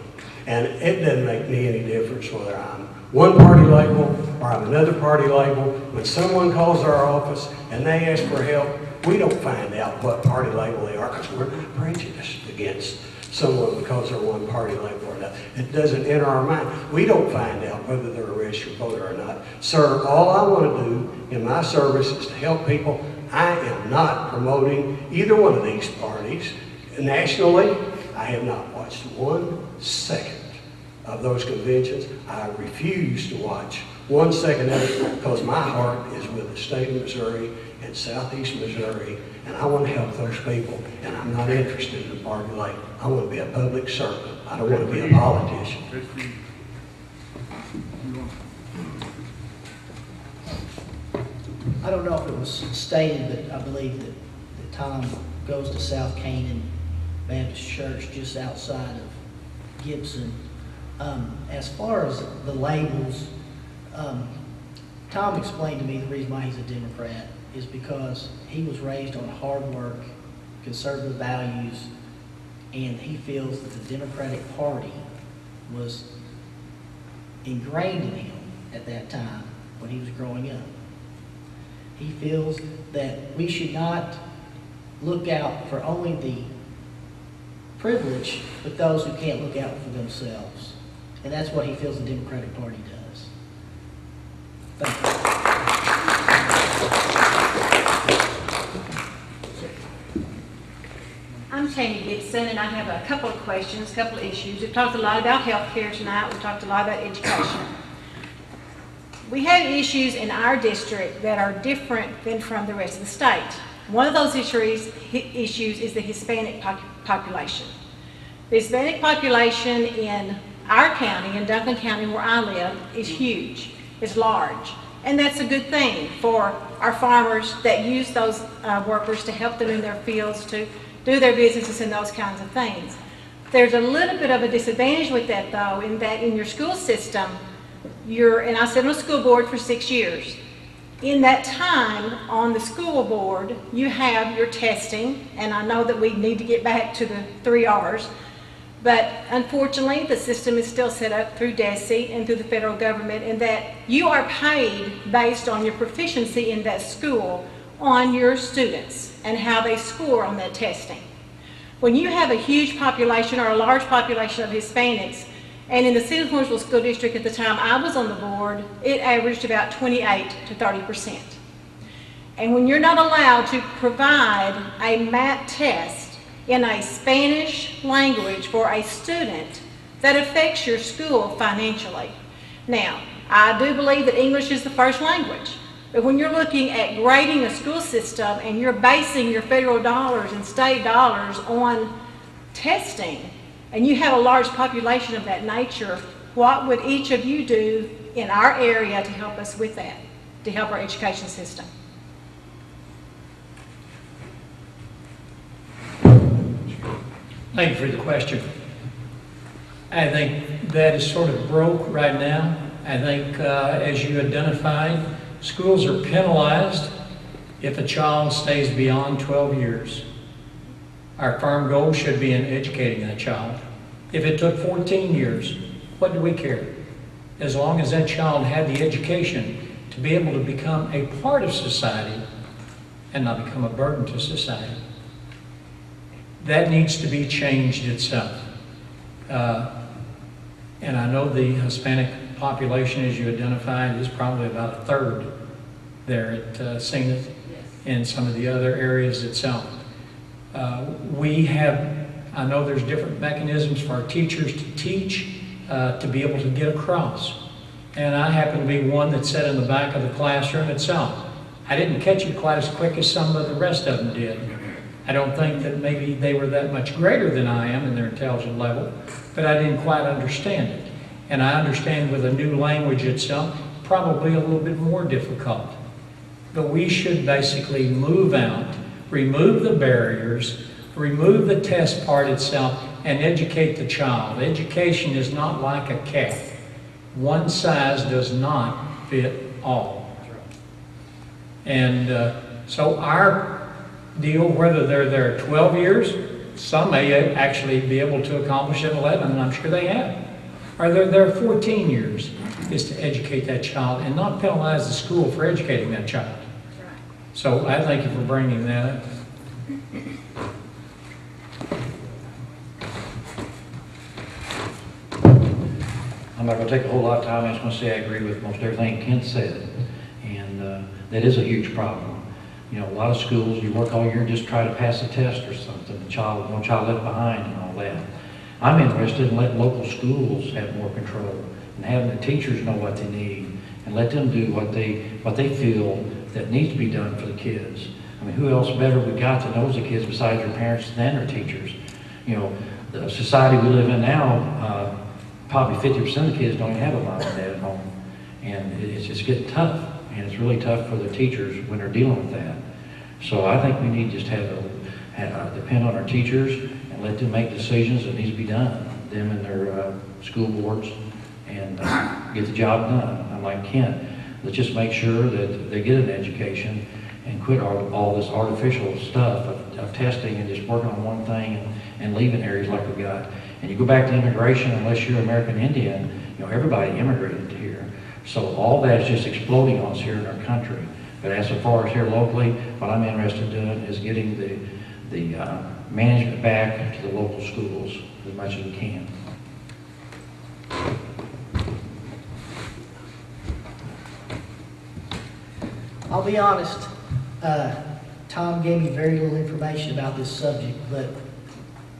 And it doesn't make me any difference whether I'm one party label or I'm another party label. When someone calls our office and they ask for help, we don't find out what party label they are because we're not prejudiced against someone because they're one party label or not. It doesn't enter our mind. We don't find out whether they're a registered voter or not. Sir, all I want to do in my service is to help people. I am not promoting either one of these parties. Nationally, I have not watched 1 second of those conventions. I refuse to watch 1 second of it because my heart is with the state of Missouri and southeast Missouri, and I want to help those people, and I'm not interested in a party label. I want to be a public servant. I don't want to be a politician. I don't know if it was stated, but I believe that Tom goes to South Canaan Baptist Church just outside of Gibson. As far as the labels, Tom explained to me the reason why he's a Democrat is because he was raised on hard work, conservative values, and he feels that the Democratic Party was ingrained in him at that time when he was growing up. He feels that we should not look out for only the privileged, but those who can't look out for themselves. And that's what he feels the Democratic Party does. Thank you. I'm Tammy Gibson, and I have a couple of questions, a couple of issues. We've talked a lot about health care tonight. We've talked a lot about education. We have issues in our district that are different than from the rest of the state. One of those issues is the Hispanic population. The Hispanic population in our county, in Dunklin County where I live, is huge. It's large. And that's a good thing for our farmers that use those workers to help them in their fields, to do their businesses and those kinds of things. There's a little bit of a disadvantage with that, though, in that in your school system, and I sat on a school board for 6 years. In that time on the school board, you have your testing, and I know that we need to get back to the 3 R's, but unfortunately the system is still set up through DESE and through the federal government in that you are paid based on your proficiency in that school on your students and how they score on that testing. When you have a huge population or a large population of Hispanics, and in the City of Lawrenceville School District at the time I was on the board, it averaged about 28 to 30%. And when you're not allowed to provide a MAT test in a Spanish language for a student, that affects your school financially. Now, I do believe that English is the first language, but when you're looking at grading a school system and you're basing your federal dollars and state dollars on testing, and you have a large population of that nature, what would each of you do in our area to help us with that, to help our education system? Thank you for the question. I think that is sort of broke right now. I think, as you identified, schools are penalized if a child stays beyond 12 years. Our firm goal should be in educating that child. If it took 14 years, what do we care? As long as that child had the education to be able to become a part of society and not become a burden to society. That needs to be changed itself. And I know the Hispanic population, as you identified, is probably about a third there at Zenith and some of the other areas itself. We have, I know there's different mechanisms for our teachers to teach, to be able to get across. And I happen to be one that sat in the back of the classroom itself. I didn't catch it quite as quick as some of the rest of them did. I don't think that maybe they were that much greater than I am in their intelligence level, but I didn't quite understand it. And I understand with a new language itself, probably a little bit more difficult. But we should basically move out, remove the barriers, remove the test part itself, and educate the child. Education is not like a cat. One size does not fit all. And so our deal, whether they're there 12 years, some may actually be able to accomplish it in 11, and I'm sure they have. Or they're there 14 years, is to educate that child and not penalize the school for educating that child. So I thank you for bringing that up. I'm not going to take a whole lot of time. I just want to say I agree with most everything Kent said. And that is a huge problem. You know, a lot of schools, you work all year and just try to pass a test or something. No child left behind and all that. I'm interested in letting local schools have more control and having the teachers know what they need and let them do what they feel that needs to be done for the kids. I mean, who else better we got that knows the kids besides their parents and their teachers? You know, the society we live in now, probably 50% of the kids don't even have a mom and dad at home. And it's just getting tough. And it's really tough for the teachers when they're dealing with that. So I think we need to just depend on our teachers and let them make decisions that need to be done, them and their school boards, and get the job done. I'm like Kent, let's just make sure that they get an education and quit all this artificial stuff of testing and just working on one thing and leaving areas like we got. And you go back to immigration, unless you're American Indian, you know, everybody immigrated to here. So all that is just exploding on us here in our country. But as far as here locally, what I'm interested in doing is getting the management back to the local schools as much as we can. I'll be honest, Tom gave me very little information about this subject, but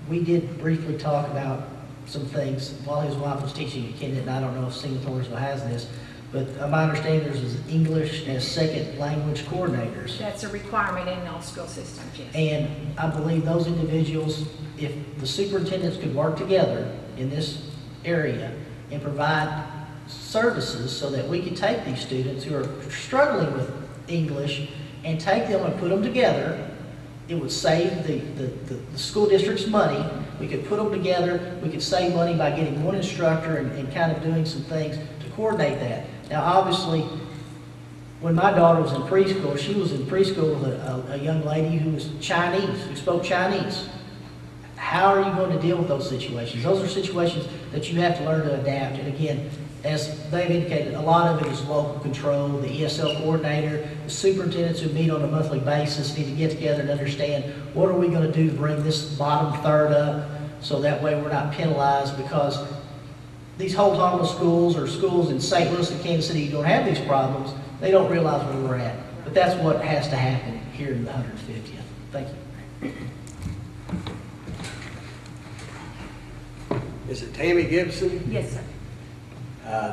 we did briefly talk about some things while his wife was teaching at Kennett, and I don't know if Singapore has this, but my understanding there's English as second language coordinators. That's a requirement in all school systems, yes. And I believe those individuals, if the superintendents could work together in this area and provide services so that we could take these students who are struggling with English and take them and put them together, it would save the school district's money. We could put them together. We could save money by getting one instructor and kind of doing some things to coordinate that. Now, obviously, when my daughter was in preschool, she was in preschool with a young lady who was Chinese, who spoke Chinese. How are you going to deal with those situations? Those are situations that you have to learn to adapt. And again, as they've indicated, a lot of it is local control. The ESL coordinator, the superintendents who meet on a monthly basis need to get together and understand what are we going to do to bring this bottom third up so that way we're not penalized, because these horizontal schools or schools in St. Louis and Kansas City who don't have these problems, they don't realize where we're at. But that's what has to happen here in the 150th. Thank you. Is it Tammy Gibson? Yes, sir.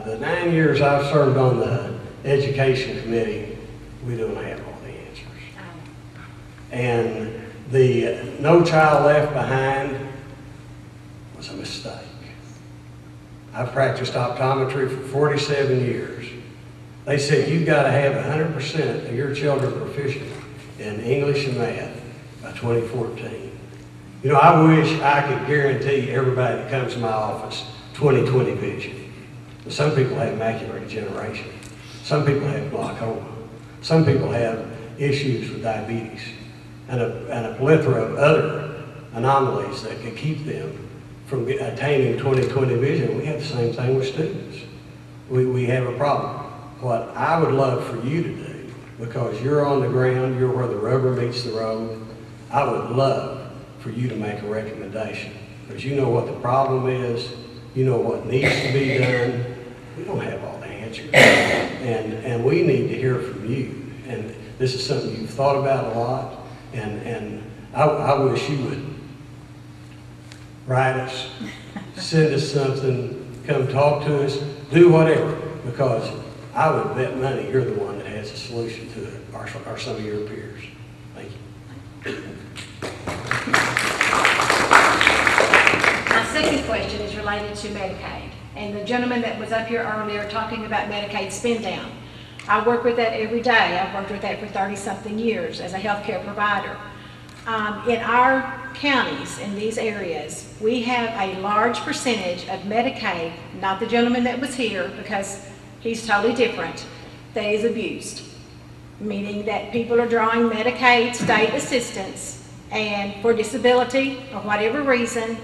The 9 years I've served on the education committee, we don't have all the answers. And the No Child Left Behind was a mistake. I've practiced optometry for 47 years. They said you've got to have 100% of your children proficient in English and math by 2014. You know, I wish I could guarantee everybody that comes to my office 20/20 vision. But some people have macular degeneration. Some people have glaucoma. Some people have issues with diabetes and a plethora of other anomalies that can keep them from attaining 20/20 vision. We have the same thing with students. We have a problem. What I would love for you to do, because you're on the ground, you're where the rubber meets the road, I would love for you to make a recommendation, because you know what the problem is, you know what needs to be done. We don't have all the answers, and we need to hear from you. And this is something you've thought about a lot, and I wish you would write us, send us something, come talk to us, do whatever, because I would bet money you're the one that has a solution to it, or some of your peers. Thank you. My second question is related to Medicaid. And the gentleman that was up here earlier talking about Medicaid spend down. I work with that every day. I've worked with that for 30-something years as a healthcare provider. In our counties, in these areas, we have a large percentage of Medicaid, not the gentleman that was here because he's totally different, that is abused. Meaning that people are drawing Medicaid state assistance and for disability or whatever reason,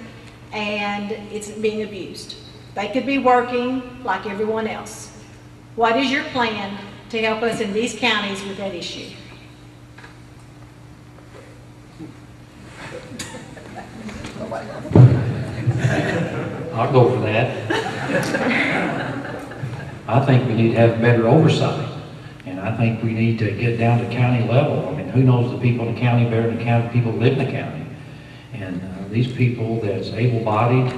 and it's being abused. They could be working like everyone else. What is your plan to help us in these counties with that issue? I'll go for that. I think we need to have better oversight, and I think we need to get down to county level. I mean, who knows the people in the county better than the county people who live in the county? And these people that's able-bodied,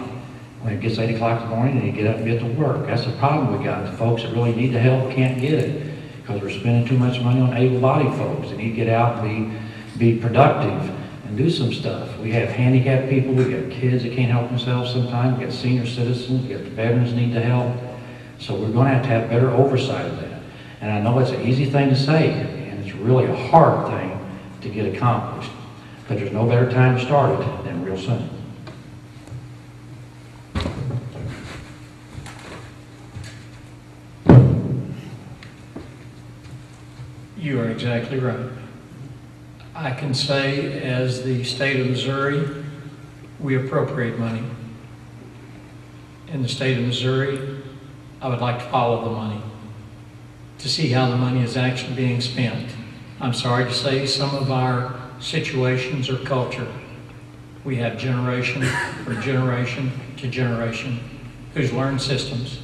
when it gets 8 o'clock in the morning, they get up and get to work. That's the problem we got. The folks that really need the help can't get it because we're spending too much money on able-bodied folks. They need to get out and be productive and do some stuff. We have handicapped people, we got kids that can't help themselves sometimes, we got senior citizens, we got the veterans need the help. So we're going to have better oversight of that. And I know it's an easy thing to say, and it's really a hard thing to get accomplished. But there's no better time to start it than real soon. You are exactly right. I can say, as the state of Missouri, we appropriate money. In the state of Missouri, I would like to follow the money to see how the money is actually being spent. I'm sorry to say some of our situations or culture, we have generation or generation to generation who's learned systems.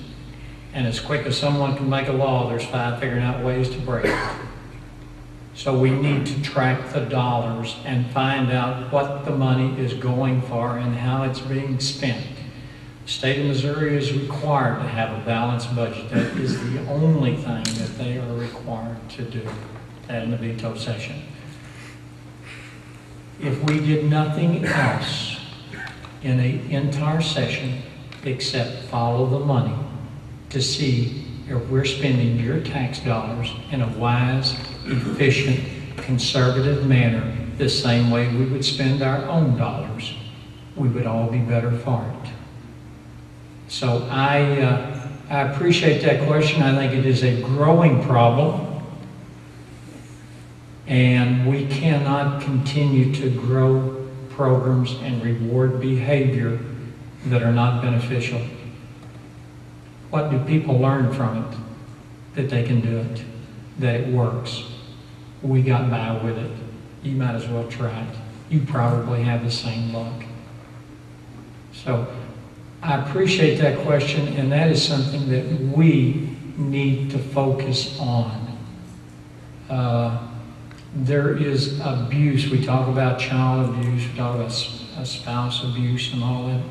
And as quick as someone can make a law, there's 5 figuring out ways to break it. So we need to track the dollars and find out what the money is going for and how it's being spent. The state of Missouri is required to have a balanced budget. That is the only thing that they are required to do in the veto session. If we did nothing else in an entire session except follow the money to see if we're spending your tax dollars in a wise, efficient, conservative manner, the same way we would spend our own dollars, we would all be better for it. So I appreciate that question. I think it is a growing problem, and we cannot continue to grow programs and reward behavior that are not beneficial. What do people learn from it? That they can do it, that it works. We got by with it. You might as well try it. You probably have the same luck. So I appreciate that question, and that is something that we need to focus on. There is abuse. We talk about child abuse, we talk about spouse abuse and all that.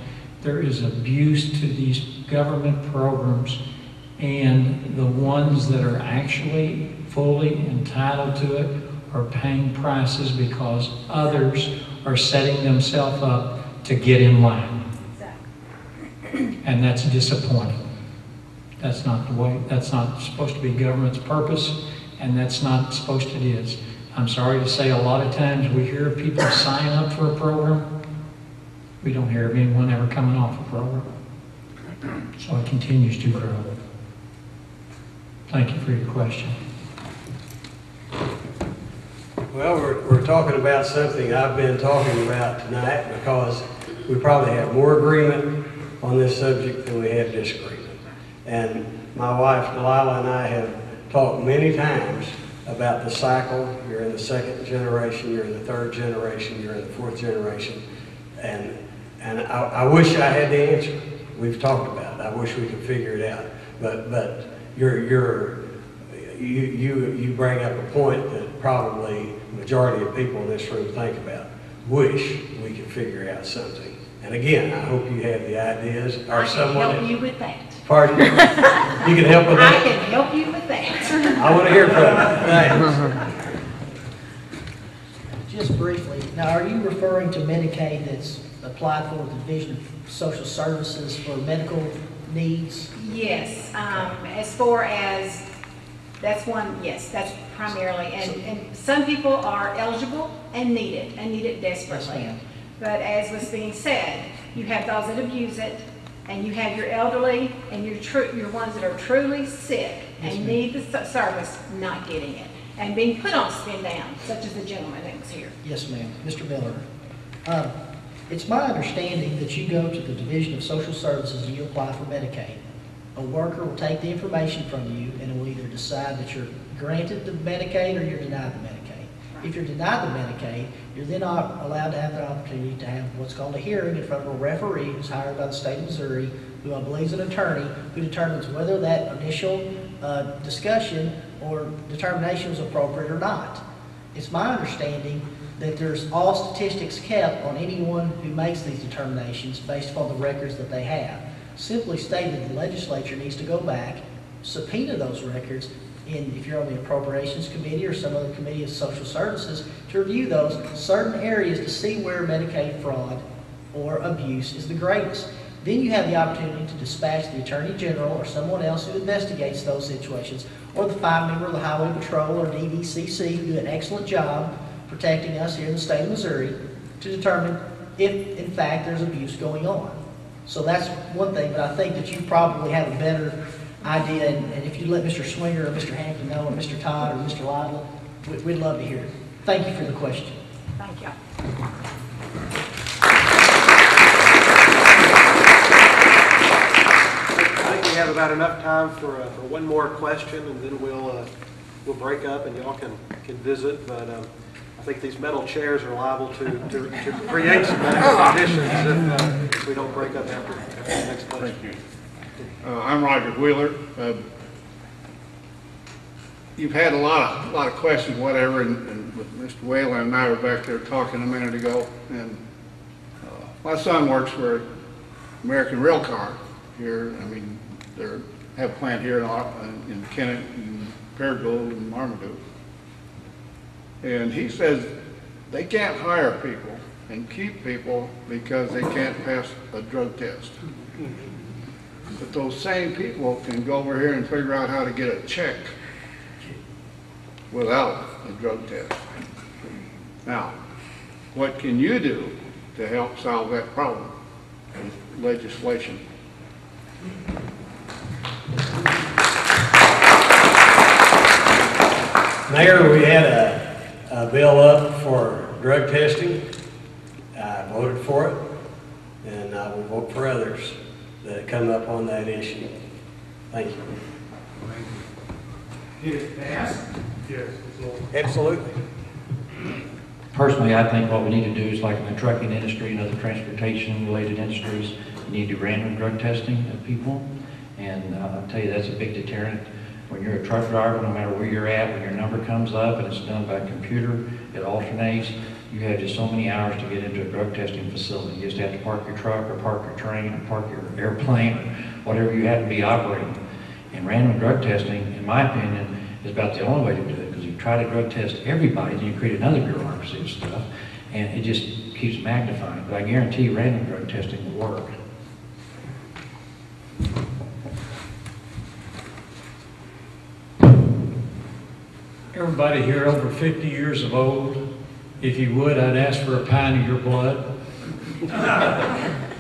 There is abuse to these government programs, and the ones that are actually fully entitled to it are paying prices because others are setting themselves up to get in line. And that's disappointing. That's not the way, that's not supposed to be government's purpose, and that's not supposed to it is. I'm sorry to say, a lot of times we hear people sign up for a program. We don't hear of anyone ever coming off a program. So it continues to grow. Thank you for your question. Well, we're talking about something I've been talking about tonight because we probably have more agreement on this subject than we have disagreement. And my wife, Delilah, and I have talked many times about the cycle. You're in the 2nd generation, you're in the 3rd generation, you're in the 4th generation. And I wish I had the answer. We've talked about it. I wish we could figure it out. But you bring up a point that probably the majority of people in this room think about. Wish we could figure out something. And again, I hope you have the ideas or I can someone. help you with that. Pardon? You can help with I that? can help you with that. I want to hear from you. Thanks. Just briefly, now are you referring to Medicaid that's applied for with the Division of Social Services for medical needs? Yes, as far as, that's one, yes, that's primarily, and some people are eligible and need it desperately. Yes, ma'am. But as was being said, you have those that abuse it, and you have your elderly, and your ones that are truly sick and need the service not getting it, and being put on spin down, such as the gentleman that was here. Yes, ma'am. Mr. Miller, it's my understanding that you go to the Division of Social Services and you apply for Medicaid. A worker will take the information from you and will either decide that you're granted the Medicaid or you're denied the Medicaid. If you're denied the Medicaid, you're then allowed to have the opportunity to have what's called a hearing in front of a referee who's hired by the state of Missouri, who I believe is an attorney, who determines whether that initial discussion or determination was appropriate or not. It's my understanding that there's all statistics kept on anyone who makes these determinations based upon the records that they have. Simply stated, the legislature needs to go back, subpoena those records, and if you're on the Appropriations Committee or some other committee of social services, to review those certain areas to see where Medicaid fraud or abuse is the greatest. Then you have the opportunity to dispatch the Attorney General or someone else who investigates those situations, or the 5-member of the Highway Patrol or DVCC, who do an excellent job protecting us here in the state of Missouri, to determine if, in fact, there's abuse going on. So that's one thing, but I think that you probably have a better idea, and if you let Mr. Swinger or Mr. Hampton know, or Mr. Todd or Mr. Lytle, we'd love to hear it. Thank you for the question. Thank you. I think we have about enough time for one more question, and then we'll break up and y'all can visit. But I think these metal chairs are liable to create some medical conditions if we don't break up after the next question. Thank you. I'm Roger Wheeler. You've had a lot of questions, whatever, and Mr. Whalen and I were back there talking a minute ago. And my son works for American Railcar here. I mean, they have a plant here in Kennett, and Paragould, and Marmaduke. And he says they can't hire people and keep people because they can't pass a drug test. But those same people can go over here and figure out how to get a check without a drug test. Now, what can you do to help solve that problem with legislation? Mayor, we had a bill up for drug testing. I voted for it, and I will vote for others that come up on that issue. Thank you. Did it pass? Yes. Absolutely. Personally, I think what we need to do is like in the trucking industry and other transportation-related industries, you need to do random drug testing of people. And I'll tell you, that's a big deterrent. When you're a truck driver, no matter where you're at, when your number comes up and it's done by computer, it alternates, you have just so many hours to get into a drug testing facility. You just have to park your truck or park your train or park your airplane or whatever you happen to be operating. And random drug testing, in my opinion, is about the only way to do it, because you try to drug test everybody, then you create another bureaucracy of stuff, and it just keeps magnifying. But I guarantee you random drug testing will work. Everybody here over 50 years of old, if you would, I'd ask for a pint of your blood.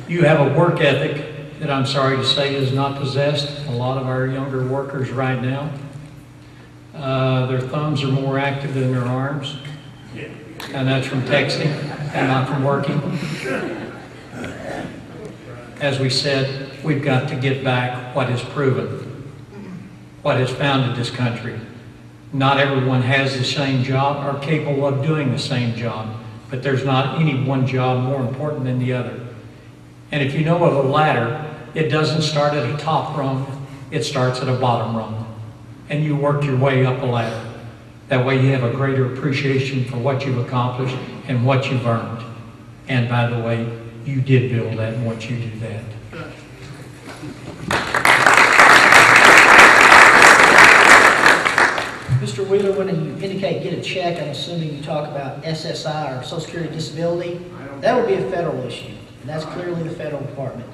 You have a work ethic that I'm sorry to say is not possessed. A lot of our younger workers right now, their thumbs are more active than their arms. And that's from texting and not from working. As we said, we've got to get back what is proven, what has founded this country. Not everyone has the same job or capable of doing the same job, but there's not any one job more important than the other. And if you know of a ladder, it doesn't start at a top rung, it starts at a bottom rung. And you work your way up a ladder. That way you have a greater appreciation for what you've accomplished and what you've earned. And by the way, you did build that and what you do that. Mr. Wheeler, when you indicate get a check, I'm assuming you talk about SSI or Social Security Disability. That would be a federal issue, and that's clearly the federal department.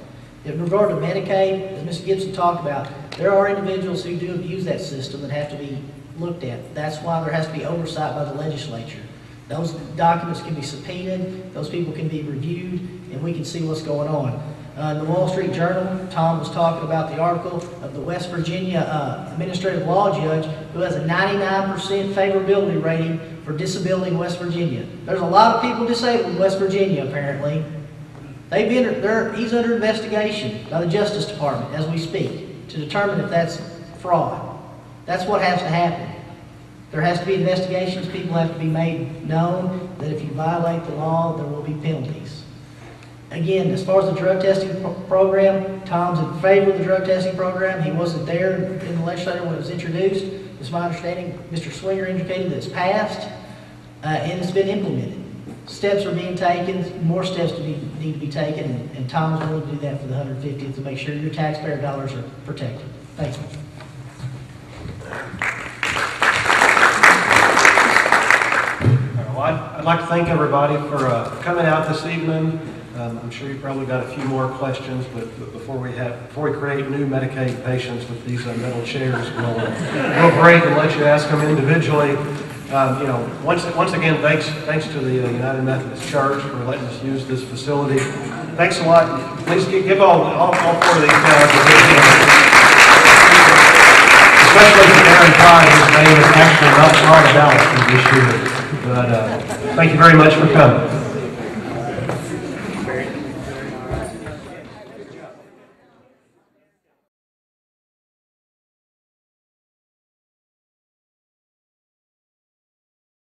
In regard to Medicaid, as Ms. Gibson talked about, there are individuals who do abuse that system that have to be looked at. That's why there has to be oversight by the legislature. Those documents can be subpoenaed, those people can be reviewed, and we can see what's going on. In the Wall Street Journal, Tom was talking about the article of the West Virginia administrative law judge who has a 99% favorability rating for disability in West Virginia. There's a lot of people disabled in West Virginia, apparently. He's under investigation by the Justice Department as we speak to determine if that's fraud. That's what has to happen. There has to be investigations. People have to be made known that if you violate the law, there will be penalties. Again, as far as the drug testing program, Tom's in favor of the drug testing program. He wasn't there in the legislature when it was introduced. It's my understanding, Mr. Swinger indicated that it's passed and it's been implemented. Steps are being taken, more steps need to be taken, and Tom's willing to do that for the 150th to make sure your taxpayer dollars are protected. Thanks. Well, I'd like to thank everybody for coming out this evening. I'm sure you've probably got a few more questions, but before we create new Medicaid patients with these metal chairs, we'll break and let you ask them individually. Once again, thanks to the United Methodist Church for letting us use this facility. Thanks a lot. Please give all four of these guys a big hand. Especially for Aaron Todd, whose name is actually not on the ballot for this year. But thank you very much for coming.